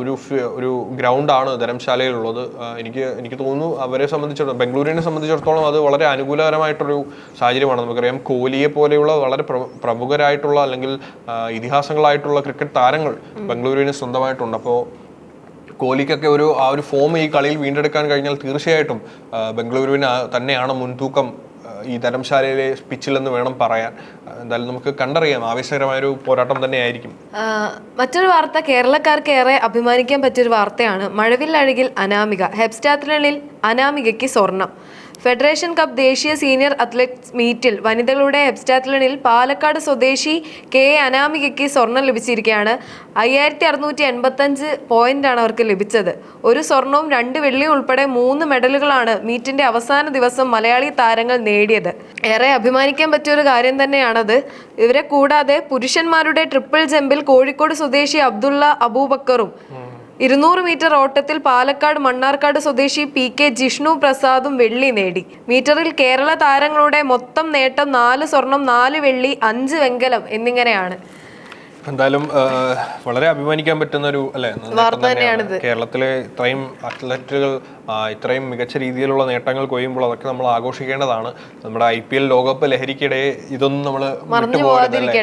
ഒരു ഗ്രൗണ്ടാണ് ധരംശാലയിലുള്ളത്. എനിക്ക് തോന്നുന്നു അവരെ സംബന്ധിച്ചിടത്തോളം, ബംഗളൂരുവിനെ സംബന്ധിച്ചിടത്തോളം അത് വളരെ അനുകൂലകരമായിട്ടൊരു സാഹചര്യമാണ്. നമുക്കറിയാം കോഹ്ലിയെ പോലെയുള്ള വളരെ പ്രമുഖരായിട്ടുള്ള അല്ലെങ്കിൽ ഇതിഹാസങ്ങളായിട്ടുള്ള ക്രിക്കറ്റ് താരങ്ങൾ ബംഗളൂരുവിന് സ്വന്തമായിട്ടുണ്ട്. അപ്പോൾ കോഹ്ലിക്കൊക്കെ ആ ഒരു ഫോം ഈ കളിയിൽ വീണ്ടെടുക്കാൻ കഴിഞ്ഞാൽ തീർച്ചയായിട്ടും ബംഗളൂരുവിന് തന്നെയാണ് മുൻതൂക്കം ഈ ധരംശാലയിലെ പിച്ചിലെന്ന് വേണം പറയാൻ. എന്തായാലും നമുക്ക് കണ്ടറിയാം, ആവേശകരമായൊരു പോരാട്ടം തന്നെയായിരിക്കും. മറ്റൊരു വാർത്ത കേരളക്കാർക്ക് ഏറെ അഭിമാനിക്കാൻ പറ്റിയൊരു വാർത്തയാണ്. മഴവില്ലഴകിൽ അനാമിക. ഹെപ്റ്റാത്ലണിൽ അനാമികയ്ക്ക് സ്വർണം. ഫെഡറേഷൻ കപ്പ് ദേശീയ സീനിയർ അത്ലറ്റിക്സ് മീറ്റിൽ വനിതകളുടെ ഹെപ്റ്റാത്ലണിൽ പാലക്കാട് സ്വദേശി കെ അനാമികയ്ക്ക് സ്വർണം ലഭിച്ചിരിക്കുകയാണ്. 5685 പോയിന്റാണ് അവർക്ക് ലഭിച്ചത്. ഒരു സ്വർണവും 2 വെള്ളിയും ഉൾപ്പെടെ 3 മെഡലുകളാണ് മീറ്റിന്റെ അവസാന ദിവസം മലയാളി താരങ്ങൾ നേടിയത്. ഏറെ അഭിമാനിക്കാൻ പറ്റിയൊരു കാര്യം തന്നെയാണത്. ഇവരെ കൂടാതെ പുരുഷന്മാരുടെ ട്രിപ്പിൾ ജമ്പിൽ കോഴിക്കോട് സ്വദേശി അബ്ദുള്ള അബൂബക്കറും 200 മീറ്റർ ഓട്ടത്തിൽ പാലക്കാട് മണ്ണാർക്കാട് സ്വദേശി PK ജിഷ്ണു പ്രസാദും വെള്ളി നേടി. മീറ്ററിൽ കേരള താരങ്ങളുടെ മൊത്തം നേട്ടം 4 സ്വർണം, 4 വെള്ളി, 5 വെങ്കലം എന്നിങ്ങനെയാണ്. എന്തായാലും വളരെ അഭിമാനിക്കാൻ പറ്റുന്ന ഒരു വാർത്ത തന്നെയാണിത്. കേരളത്തിലെ ഇത്രയും അത്ലറ്റുകൾ ഇത്രയും മികച്ച രീതിയിലുള്ള നേട്ടങ്ങൾ കൊയ്യുമ്പോൾ അതൊക്കെ നമ്മൾ ആഘോഷിക്കേണ്ടതാണ്. നമ്മുടെ IPL ലോകകപ്പ് ലഹരിക്കിടെ ഇതൊന്നും നമ്മൾ വിട്ടുപോകരുതല്ലേ.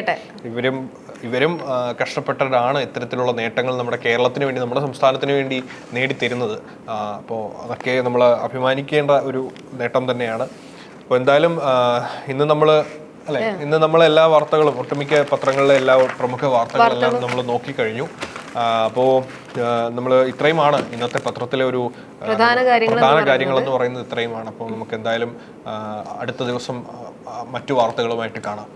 ഇവരും കഷ്ടപ്പെട്ടവരാണ് ഇത്തരത്തിലുള്ള നേട്ടങ്ങൾ നമ്മുടെ കേരളത്തിന് വേണ്ടി, നമ്മുടെ സംസ്ഥാനത്തിന് വേണ്ടി നേടിത്തരുന്നത്. അപ്പോൾ അതൊക്കെ നമ്മൾ അഭിമാനിക്കേണ്ട ഒരു നേട്ടം തന്നെയാണ്. അപ്പോൾ എന്തായാലും ഇന്ന് നമ്മൾ എല്ലാ വാർത്തകളും, ഒട്ടുമിക്ക പത്രങ്ങളിലെ എല്ലാ പ്രമുഖ വാർത്തകളെല്ലാം നമ്മൾ നോക്കിക്കഴിഞ്ഞു. അപ്പോൾ നമ്മൾ ഇത്രയുമാണ് ഇന്നത്തെ പത്രത്തിലെ ഒരു പ്രധാന കാര്യങ്ങൾ എന്ന് പറയുന്നത് ഇത്രയുമാണ്. അപ്പോൾ നമുക്ക് എന്തായാലും അടുത്ത ദിവസം മറ്റു വാർത്തകളുമായിട്ട് കാണാം.